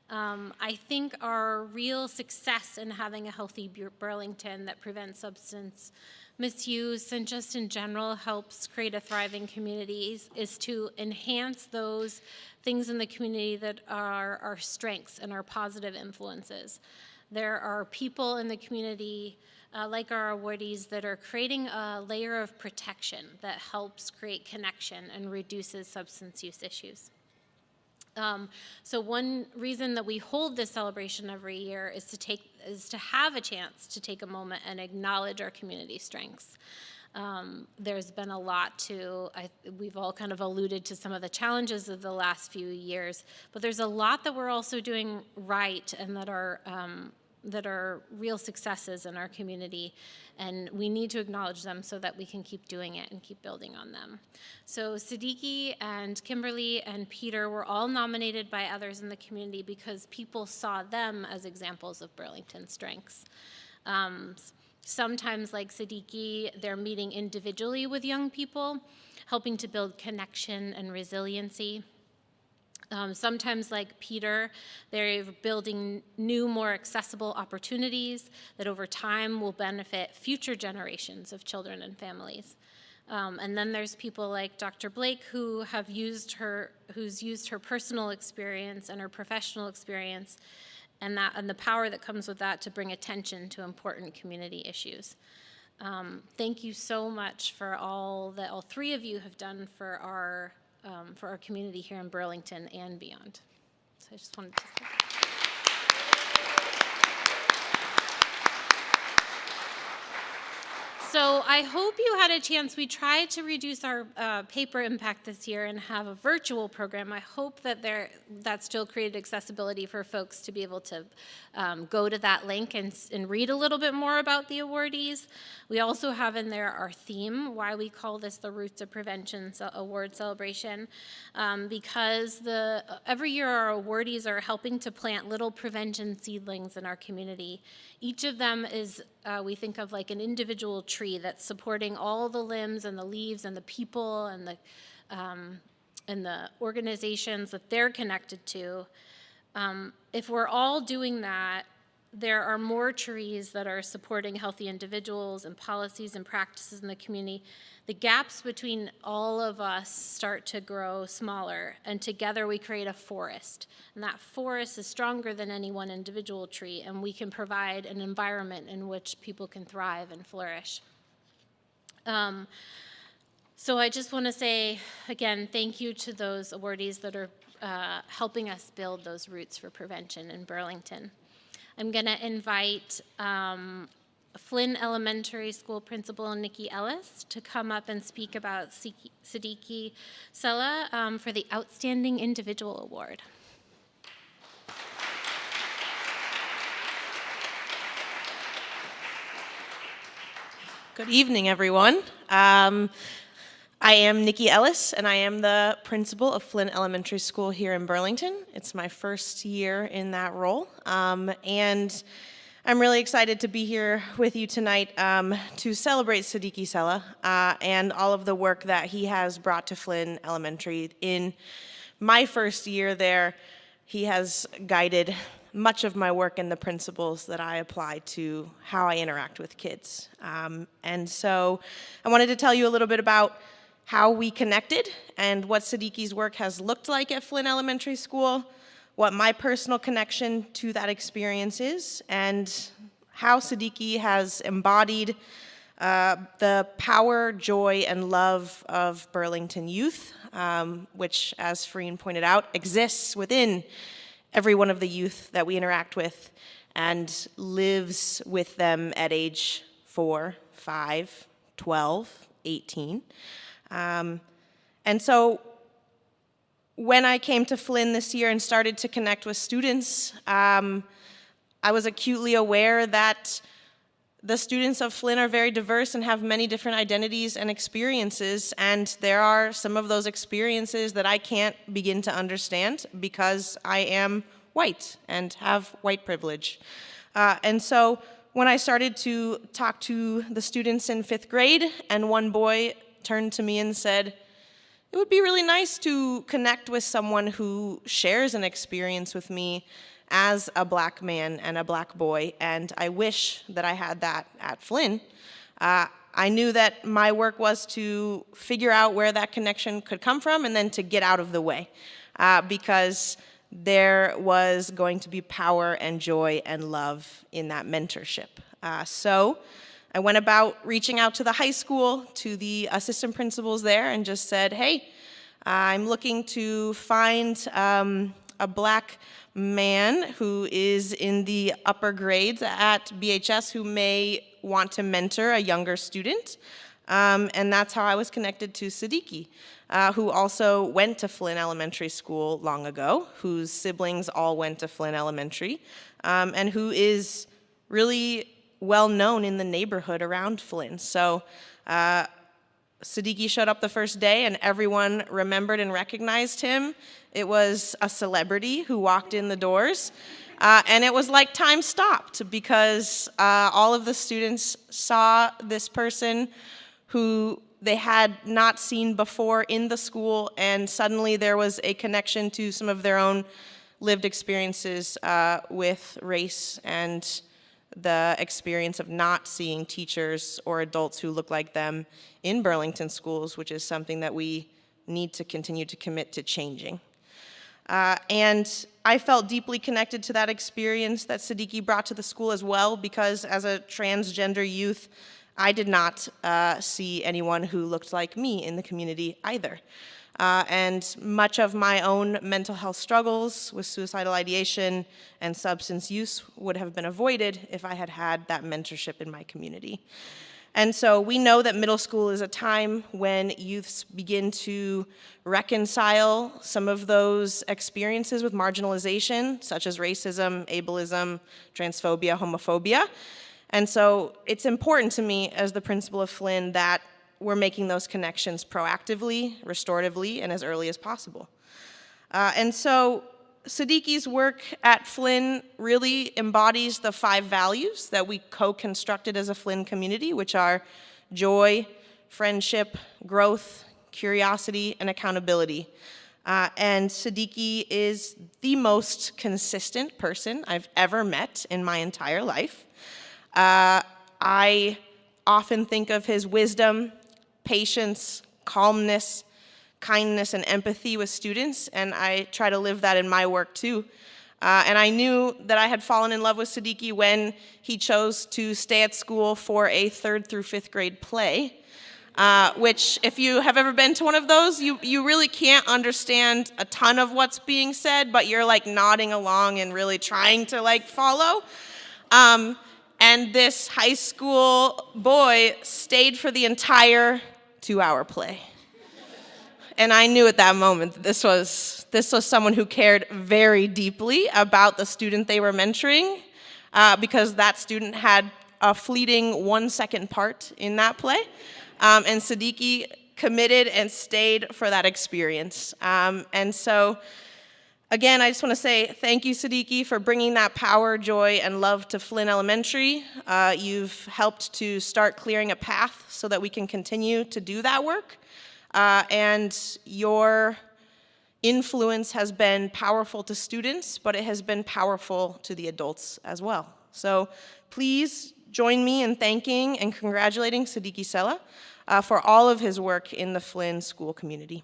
I think our real success in having a healthy Burlington that prevents substance misuse and just in general helps create a thriving community is to enhance those things in the community that are our strengths and our positive influences. There are people in the community, like our awardees, that are creating a layer of protection that helps create connection and reduces substance use issues. So one reason that we hold this celebration every year is to have a chance to take a moment and acknowledge our community strengths. There's been a lot we've all kind of alluded to some of the challenges of the last few years, but there's a lot that we're also doing right and that are real successes in our community, and we need to acknowledge them so that we can keep doing it and keep building on them. So Siddiqui and Kimberly and Peter were all nominated by others in the community because people saw them as examples of Burlington strengths. Sometimes, like Siddiqui, they're meeting individually with young people, helping to build connection and resiliency. Sometimes, like Peter, they're building new, more accessible opportunities that over time will benefit future generations of children and families. And then there's people like Dr. Blake who's used her personal experience and her professional experience and the power that comes with that to bring attention to important community issues. Thank you so much for all that all three of you have done for our community here in Burlington and beyond. So I just wanted to say that. So I hope you had a chance. We tried to reduce our paper impact this year and have a virtual program. I hope that still created accessibility for folks to be able to go to that link and read a little bit more about the awardees. We also have in there our theme, why we call this the Roots of Prevention Award Celebration, because every year our awardees are helping to plant little prevention seedlings in our community. Each of them is, we think of like an individual tree that's supporting all the limbs and the leaves and the people and the organizations that they're connected to. If we're all doing that, there are more trees that are supporting healthy individuals and policies and practices in the community. The gaps between all of us start to grow smaller, and together we create a forest. And that forest is stronger than any one individual tree, and we can provide an environment in which people can thrive and flourish. So I just want to say, again, thank you to those awardees that are helping us build those roots for prevention in Burlington. I'm going to invite Flynn Elementary School Principal Nikki Ellis to come up and speak about Siddiqui Sella for the Outstanding Individual Award. Good evening, everyone. I am Nikki Ellis, and I am the principal of Flynn Elementary School here in Burlington. It's my first year in that role, and I'm really excited to be here with you tonight to celebrate Siddiqui Sella and all of the work that he has brought to Flynn Elementary. In my first year there, he has guided much of my work and the principles that I apply to how I interact with kids. And so I wanted to tell you a little bit about how we connected and what Siddiqui's work has looked like at Flynn Elementary School, what my personal connection to that experience is, and how Siddiqui has embodied the power, joy, and love of Burlington youth, which, as Farine pointed out, exists within every one of the youth that we interact with and lives with them at age 4, 5, 12, 18. And so when I came to Flynn this year and started to connect with students, I was acutely aware that the students of Flynn are very diverse and have many different identities and experiences, and there are some of those experiences that I can't begin to understand because I am white and have white privilege. And so when I started to talk to the students in 5th grade, and one boy turned to me and said, "It would be really nice to connect with someone who shares an experience with me as a black man and a black boy, and I wish that I had that at Flynn." I knew that my work was to figure out where that connection could come from and then to get out of the way, because there was going to be power and joy and love in that mentorship. So I went about reaching out to the high school, to the assistant principals there, and just said, "Hey, I'm looking to find a black man who is in the upper grades at BHS who may want to mentor a younger student." And that's how I was connected to Siddiqui, who also went to Flynn Elementary School long ago, whose siblings all went to Flynn Elementary, and who is really well known in the neighborhood around Flynn. So Siddiqui showed up the first day and everyone remembered and recognized him. It was a celebrity who walked in the doors. And it was like time stopped because all of the students saw this person who they had not seen before in the school, and suddenly there was a connection to some of their own lived experiences with race and the experience of not seeing teachers or adults who look like them in Burlington schools, which is something that we need to continue to commit to changing. And I felt deeply connected to that experience that Siddiqui brought to the school as well, because as a transgender youth, I did not see anyone who looked like me in the community either. And much of my own mental health struggles with suicidal ideation and substance use would have been avoided if I had had that mentorship in my community. And so we know that middle school is a time when youths begin to reconcile some of those experiences with marginalization, such as racism, ableism, transphobia, homophobia. And so it's important to me as the principal of Flynn that we're making those connections proactively, restoratively, and as early as possible. And so Siddiqui's work at Flynn really embodies the 5 values that we co-constructed as a Flynn community, which are joy, friendship, growth, curiosity, and accountability. And Siddiqui is the most consistent person I've ever met in my entire life. I often think of his wisdom, patience, calmness, kindness, and empathy with students, and I try to live that in my work too. And I knew that I had fallen in love with Siddiqui when he chose to stay at school for a 3rd through 5th grade play, which if you have ever been to one of those, you really can't understand a ton of what's being said, but you're like nodding along and really trying to like follow. And this high school boy stayed for the entire 2-hour play. And I knew at that moment that this was someone who cared very deeply about the student they were mentoring, because that student had a fleeting 1-second part in that play. And Siddiqui committed and stayed for that experience. And so, again, I just want to say thank you, Siddiqui, for bringing that power, joy, and love to Flynn Elementary. You've helped to start clearing a path so that we can continue to do that work. And your influence has been powerful to students, but it has been powerful to the adults as well. So please join me in thanking and congratulating Siddiqui Sella for all of his work in the Flynn school community.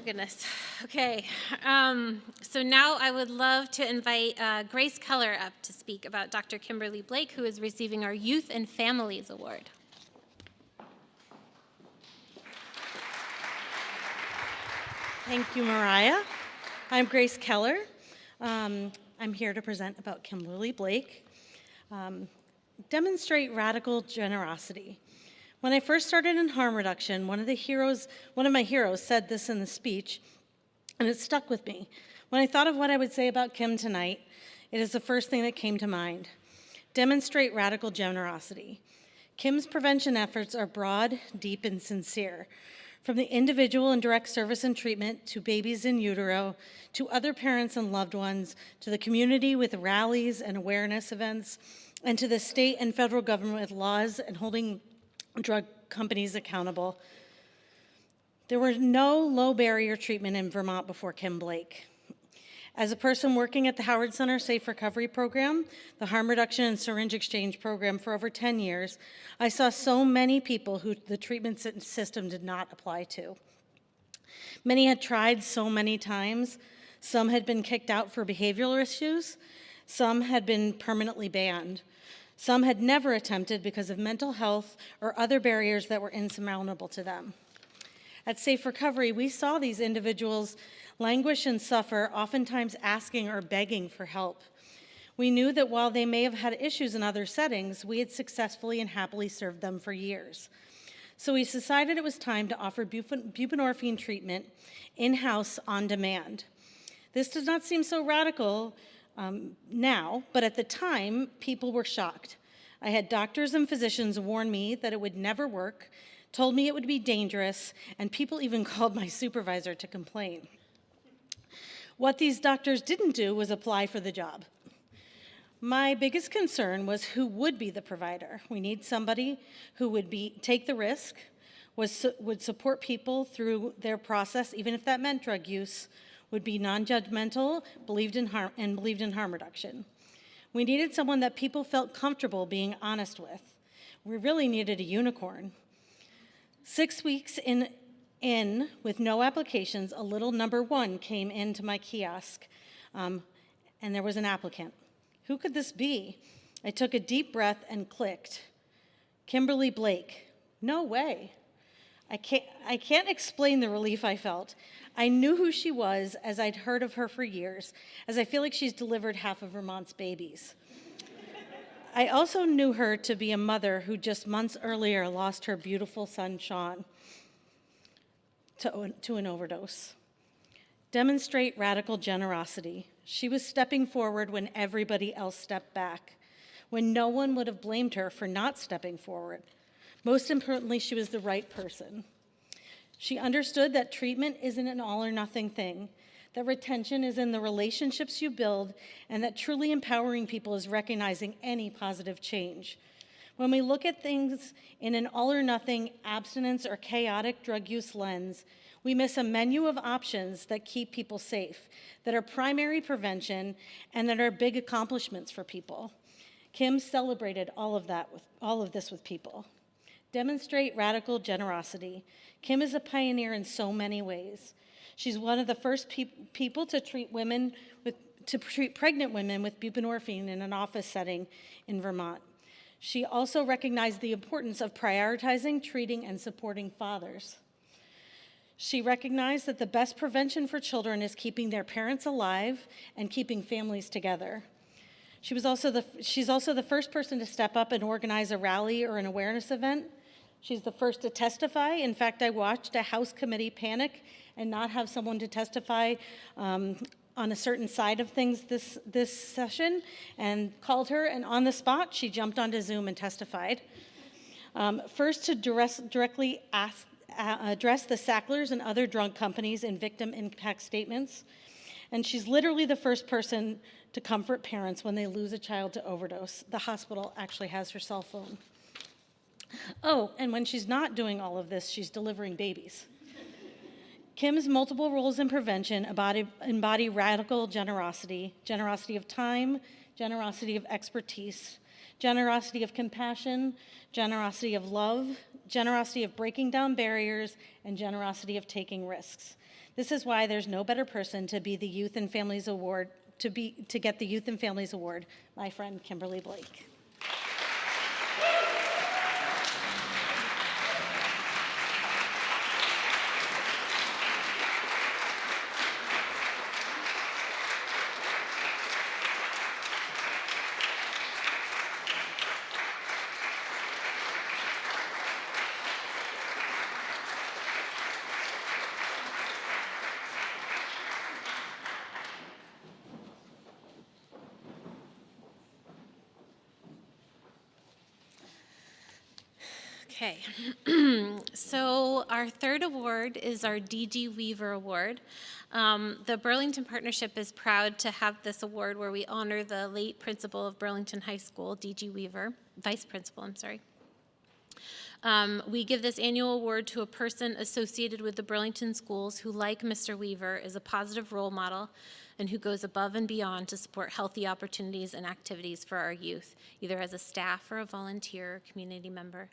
goodness. Okay. So now I would love to invite Grace Keller up to speak about Dr. Kimberly Blake, who is receiving our Youth and Families Award. Thank you, Mariah. I'm Grace Keller. I'm here to present about Kimberly Blake. Demonstrate radical generosity. When I first started in harm reduction, one of my heroes said this in the speech, and it stuck with me. When I thought of what I would say about Kim tonight, it is the first thing that came to mind. Demonstrate radical generosity. Kim's prevention efforts are broad, deep, and sincere. From the individual in direct service and treatment, to babies in utero, to other parents and loved ones, to the community with rallies and awareness events, and to the state and federal government with laws and holding drug companies accountable. There was no low barrier treatment in Vermont before Kim Blake. As a person working at the Howard Center Safe Recovery Program, the Harm Reduction and Syringe Exchange Program for over 10 years, I saw so many people who the treatment system did not apply to. Many had tried so many times. Some had been kicked out for behavioral issues. Some had been permanently banned. Some had never attempted because of mental health or other barriers that were insurmountable to them. At Safe Recovery, we saw these individuals languish and suffer, oftentimes asking or begging for help. We knew that while they may have had issues in other settings, we had successfully and happily served them for years. So we decided it was time to offer buprenorphine treatment in-house on demand. This does not seem so radical now, but at the time, people were shocked. I had doctors and physicians warn me that it would never work, told me it would be dangerous, and people even called my supervisor to complain. What these doctors didn't do was apply for the job. My biggest concern was who would be the provider. We need somebody who would take the risk, would support people through their process, even if that meant drug use, would be non-judgmental, believed in harm reduction. We needed someone that people felt comfortable being honest with. We really needed a unicorn. 6 weeks in with no applications, a little number 1 came into my kiosk, and there was an applicant. Who could this be? I took a deep breath and clicked. Kimberly Blake. No way. I can't explain the relief I felt. I knew who she was, as I'd heard of her for years, as I feel like she's delivered half of Vermont's babies. I also knew her to be a mother who just months earlier lost her beautiful son, Sean, to an overdose. Demonstrate radical generosity. She was stepping forward when everybody else stepped back, when no one would have blamed her for not stepping forward. Most importantly, she was the right person. She understood that treatment isn't an all or nothing thing, that retention is in the relationships you build, and that truly empowering people is recognizing any positive change. When we look at things in an all or nothing abstinence or chaotic drug use lens, we miss a menu of options that keep people safe, that are primary prevention, and that are big accomplishments for people. Kim celebrated all of this with people. Demonstrate radical generosity. Kim is a pioneer in so many ways. She's one of the first people to treat pregnant women with buprenorphine in an office setting in Vermont. She also recognized the importance of prioritizing, treating, and supporting fathers. She recognized that the best prevention for children is keeping their parents alive and keeping families together. She's also the first person to step up and organize a rally or an awareness event. She's the first to testify. In fact, I watched a House committee panic and not have someone to testify on a certain side of things this session, and called her, and on the spot, she jumped onto Zoom and testified. First to directly address the Sacklers and other drug companies in victim impact statements. And she's literally the first person to comfort parents when they lose a child to overdose. The hospital actually has her cell phone. Oh, and when she's not doing all of this, she's delivering babies. Kim's multiple roles in prevention embody radical generosity, generosity of time, generosity of expertise, generosity of compassion, generosity of love, generosity of breaking down barriers, and generosity of taking risks. This is why there's no better person to be the Youth and Families Award, to get the Youth and Families Award, my friend Kimberly Blake. Okay, so our third award is our D.G. Weaver Award. The Burlington Partnership is proud to have this award where we honor the late principal of Burlington High School, D.G. Weaver, vice principal, I'm sorry. We give this annual award to a person associated with the Burlington schools who, like Mr. Weaver, is a positive role model and who goes above and beyond to support healthy opportunities and activities for our youth, either as a staff or a volunteer or community member.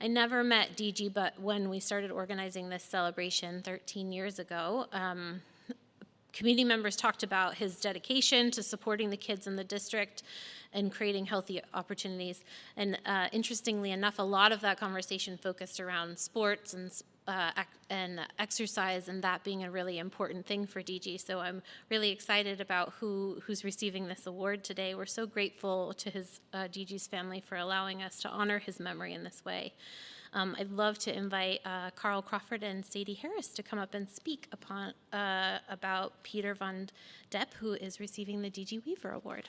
I never met DG, but when we started organizing this celebration 13 years ago, community members talked about his dedication to supporting the kids in the district and creating healthy opportunities. And interestingly enough, a lot of that conversation focused around sports and exercise, and that being a really important thing for DG. So I'm really excited about who's receiving this award today. We're so grateful to his DG's family for allowing us to honor his memory in this way. I'd love to invite Carl Crawford and Sadie Harris to come up and speak about Peter Von Depp, who is receiving the DG Weaver Award.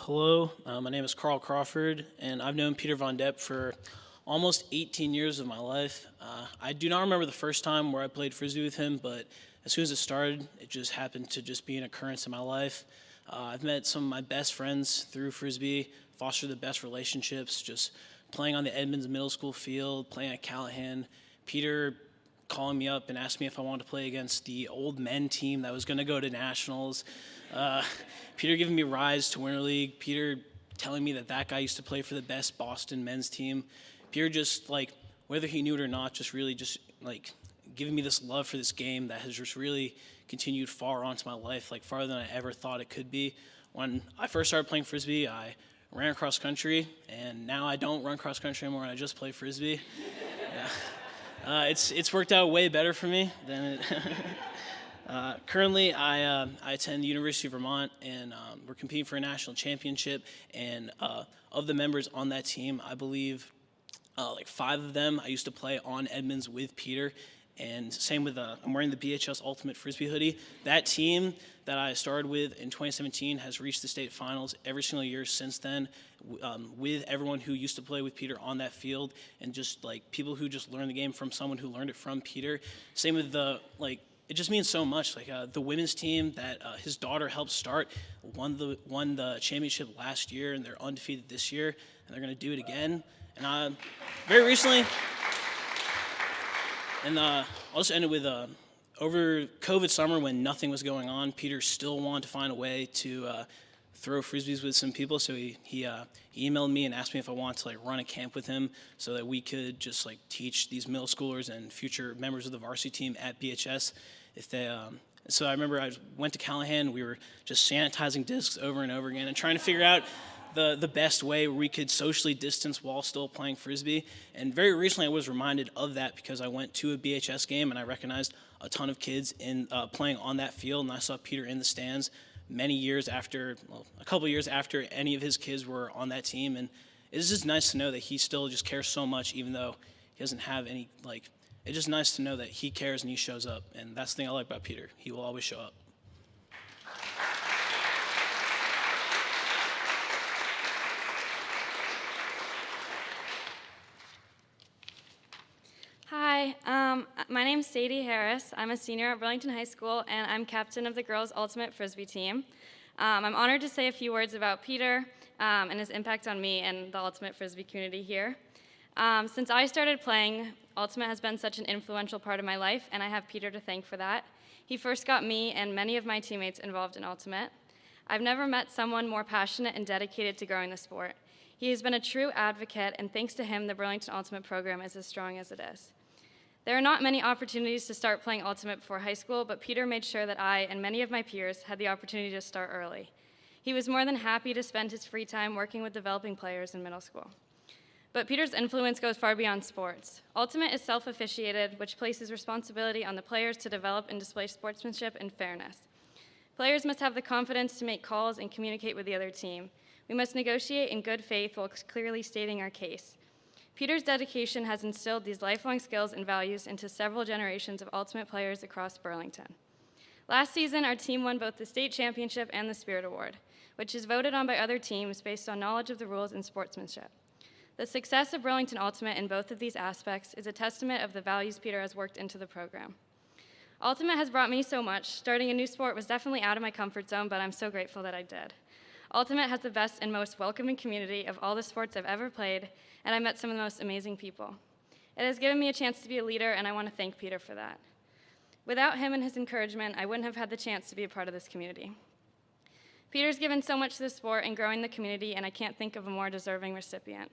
Hello, my name is Carl Crawford, and I've known Peter Von Depp for almost 18 years of my life. I do not remember the first time where I played Frisbee with him, but as soon as it started, it just happened to just be an occurrence in my life. I've met some of my best friends through Frisbee, fostered the best relationships, just playing on the Edmonds Middle School field, playing at Callahan. Peter calling me up and asked me if I wanted to play against the old men team that was going to go to nationals. Peter giving me rides to Winter League. Peter telling me that guy used to play for the best Boston men's team. Peter just, like, whether he knew it or not, just really just, like, giving me this love for this game that has just really continued far onto my life, like farther than I ever thought it could be. When I first started playing Frisbee, I ran cross country, and now I don't run cross country anymore, and I just play Frisbee. Yeah. It's worked out way better for me than it... Currently, I attend the University of Vermont, and we're competing for a national championship. And of the members on that team, I believe like 5 of them I used to play on Edmonds with Peter. And same with I'm wearing the BHS Ultimate Frisbee hoodie. That team that I started with in 2017 has reached the state finals every single year since then, with everyone who used to play with Peter on that field, and just like people who just learned the game from someone who learned it from Peter. Same with it just means so much. Like the women's team that his daughter helped start won the championship last year, and they're undefeated this year, and they're going to do it again. And very recently, and I'll just end it with over COVID summer when nothing was going on, Peter still wanted to find a way to throw Frisbees with some people, so he emailed me and asked me if I wanted to run a camp with him so that we could just teach these middle schoolers and future members of the varsity team at BHS. So I remember I went to Callahan, we were just sanitizing discs over and over again and trying to figure out the best way where we could socially distance while still playing Frisbee. And very recently I was reminded of that because I went to a BHS game and I recognized a ton of kids playing on that field, and I saw Peter in the stands a couple years after any of his kids were on that team. And it's just nice to know that he still just cares so much, even though he doesn't have any, it's just nice to know that he cares and he shows up. And that's the thing I like about Peter. He will always show up. Hi, my name's Sadie Harris. I'm a senior at Burlington High School, and I'm captain of the girls' ultimate Frisbee team. I'm honored to say a few words about Peter and his impact on me and the Ultimate Frisbee community here. Since I started playing, Ultimate has been such an influential part of my life, and I have Peter to thank for that. He first got me and many of my teammates involved in Ultimate. I've never met someone more passionate and dedicated to growing the sport. He has been a true advocate, and thanks to him, the Burlington Ultimate program is as strong as it is. There are not many opportunities to start playing Ultimate before high school, but Peter made sure that I and many of my peers had the opportunity to start early. He was more than happy to spend his free time working with developing players in middle school. But Peter's influence goes far beyond sports. Ultimate is self-officiated, which places responsibility on the players to develop and display sportsmanship and fairness. Players must have the confidence to make calls and communicate with the other team. We must negotiate in good faith while clearly stating our case. Peter's dedication has instilled these lifelong skills and values into several generations of Ultimate players across Burlington. Last season, our team won both the state championship and the Spirit Award, which is voted on by other teams based on knowledge of the rules and sportsmanship. The success of Burlington Ultimate in both of these aspects is a testament of the values Peter has worked into the program. Ultimate has brought me so much. Starting a new sport was definitely out of my comfort zone, but I'm so grateful that I did. Ultimate has the best and most welcoming community of all the sports I've ever played, and I met some of the most amazing people. It has given me a chance to be a leader, and I want to thank Peter for that. Without him and his encouragement, I wouldn't have had the chance to be a part of this community. Peter's given so much to the sport and growing the community, and I can't think of a more deserving recipient.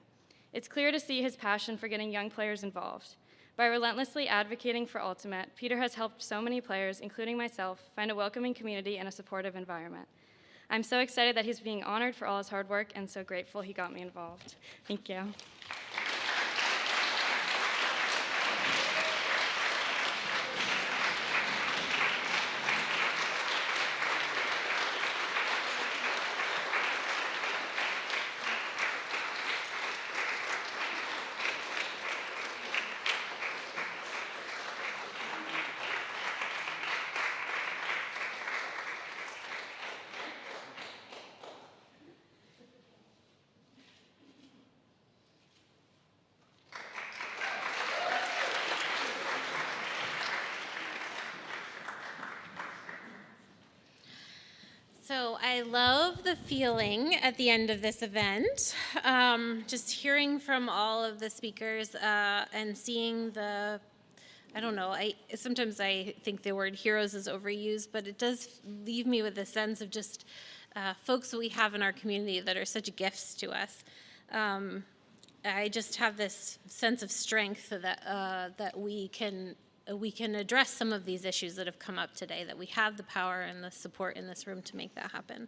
It's clear to see his passion for getting young players involved. By relentlessly advocating for Ultimate, Peter has helped so many players, including myself, find a welcoming community and a supportive environment. I'm so excited that he's being honored for all his hard work and so grateful he got me involved. Thank you. So I love the feeling at the end of this event, just hearing from all of the speakers and seeing the, I don't know, sometimes I think the word heroes is overused, but it does leave me with a sense of just folks that we have in our community that are such gifts to us. I just have this sense of strength that we can address some of these issues that have come up today, that we have the power and the support in this room to make that happen.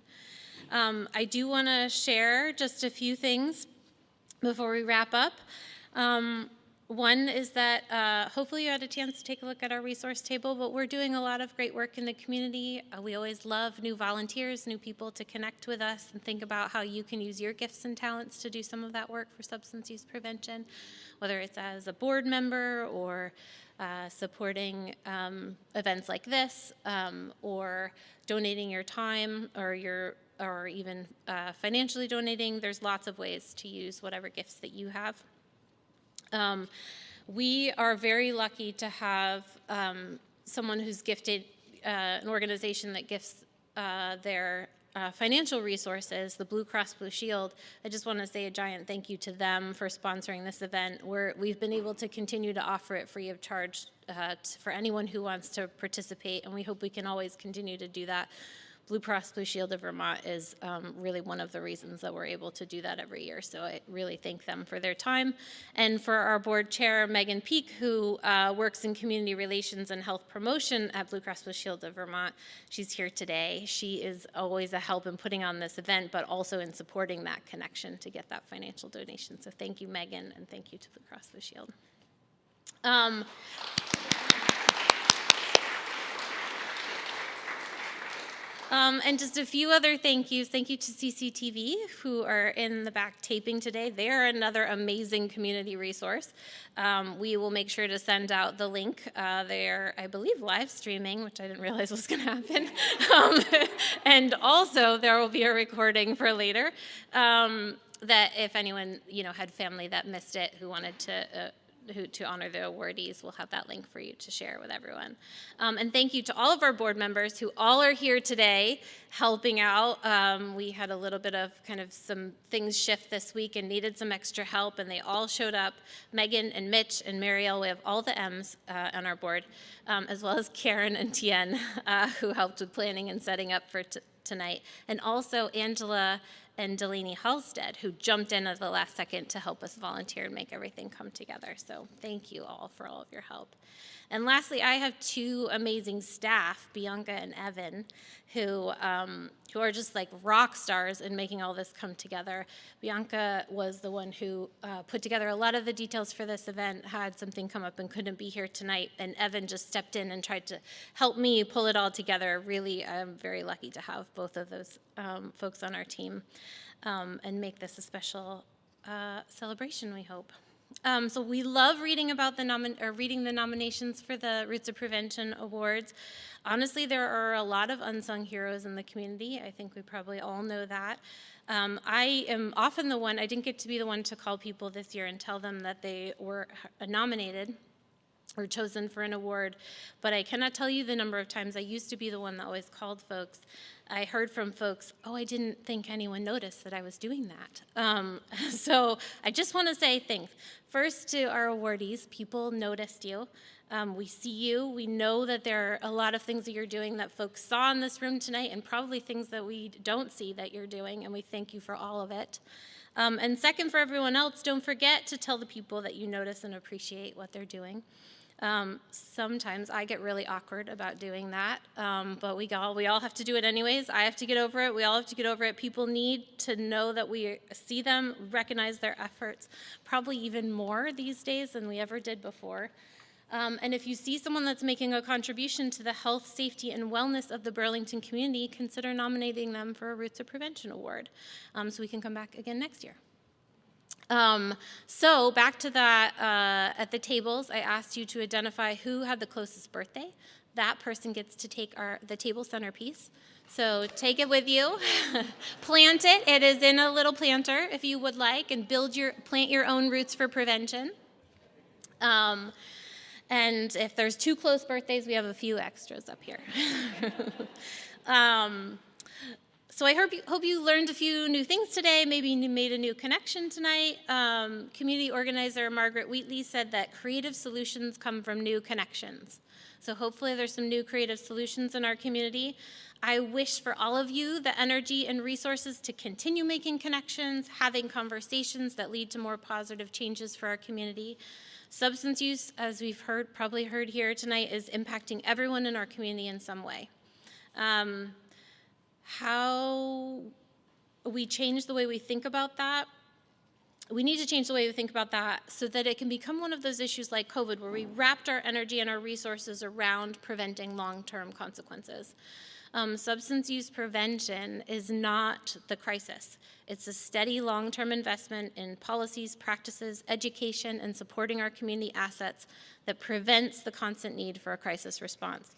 I do want to share just a few things before we wrap up. One is that hopefully you had a chance to take a look at our resource table, but we're doing a lot of great work in the community. We always love new volunteers, new people to connect with us and think about how you can use your gifts and talents to do some of that work for substance use prevention, whether it's as a board member or supporting events like this, or donating your time or even financially donating. There's lots of ways to use whatever gifts that you have. We are very lucky to have someone who's gifted, an organization that gifts their financial resources, the Blue Cross Blue Shield. I just want to say a giant thank you to them for sponsoring this event. We've been able to continue to offer it free of charge for anyone who wants to participate, and we hope we can always continue to do that. Blue Cross Blue Shield of Vermont is really one of the reasons that we're able to do that every year. So I really thank them for their time. And for our board chair, Megan Peak, who works in community relations and health promotion at Blue Cross Blue Shield of Vermont, she's here today. She is always a help in putting on this event, but also in supporting that connection to get that financial donation. So thank you, Megan, and thank you to Blue Cross Blue Shield. And just a few other thank yous. Thank you to CCTV, who are in the back taping today. They're another amazing community resource. We will make sure to send out the link. They're, I believe, live streaming, which I didn't realize was going to happen. And also, there will be a recording for later that if anyone had family that missed it, who wanted to to honor the awardees. We'll have that link for you to share with everyone. And thank you to all of our board members who all are here today helping out. We had a little bit of kind of some things shift this week and needed some extra help, and they all showed up. Megan and Mitch and Marielle, we have all the M's on our board, as well as Karen and Tien, who helped with planning and setting up for tonight. And also Angela and Delaney Halstead, who jumped in at the last second to help us volunteer and make everything come together. So thank you all for all of your help. And lastly, I have two amazing staff, Bianca and Evan, who are just like rock stars in making all this come together. Bianca was the one who put together a lot of the details for this event, had something come up and couldn't be here tonight, and Evan just stepped in and tried to help me pull it all together. Really, I'm very lucky to have both of those folks on our team and make this a special celebration, we hope. So we love reading about reading the nominations for the Roots of Prevention Awards. Honestly, there are a lot of unsung heroes in the community. I think we probably all know that. I am often the one, I didn't get to be the one to call people this year and tell them that they were nominated or chosen for an award, but I cannot tell you the number of times I used to be the one that always called folks. I heard from folks, oh, I didn't think anyone noticed that I was doing that. So I just want to say thanks. First to our awardees, people noticed you. We see you. We know that there are a lot of things that you're doing that folks saw in this room tonight, and probably things that we don't see that you're doing, and we thank you for all of it. And second, for everyone else, don't forget to tell the people that you notice and appreciate what they're doing. Sometimes I get really awkward about doing that, but we all have to do it anyways. I have to get over it. We all have to get over it. People need to know that we see them, recognize their efforts, probably even more these days than we ever did before. And if you see someone that's making a contribution to the health, safety, and wellness of the Burlington community, consider nominating them for a Roots of Prevention Award so we can come back again next year. So back to that, at the tables, I asked you to identify who had the closest birthday. That person gets to take the table centerpiece. So take it with you, plant it. It is in a little planter if you would like, and plant your own roots for prevention. And if there's two close birthdays, we have a few extras up here. So I hope you learned a few new things today. Maybe you made a new connection tonight. Community organizer Margaret Wheatley said that creative solutions come from new connections. So hopefully there's some new creative solutions in our community. I wish for all of you the energy and resources to continue making connections, having conversations that lead to more positive changes for our community. Substance use, as we've probably heard here tonight, is impacting everyone in our community in some way. How we change the way we think about that, we need to change the way we think about that so that it can become one of those issues like COVID, where we wrapped our energy and our resources around preventing long-term consequences. Substance use prevention is not the crisis. It's a steady long-term investment in policies, practices, education, and supporting our community assets that prevents the constant need for a crisis response.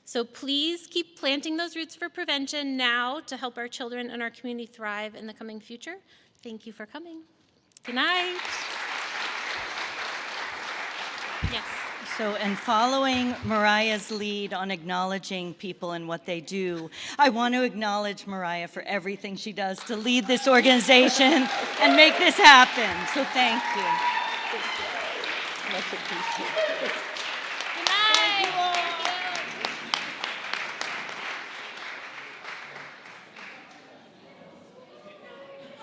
So please keep planting those roots for prevention now to help our children and our community thrive in the coming future. Thank you for coming. Good night. Yes. So, and following Mariah's lead on acknowledging people and what they do, I want to acknowledge Mariah for everything she does to lead this organization and make this happen. So thank you. Much appreciated.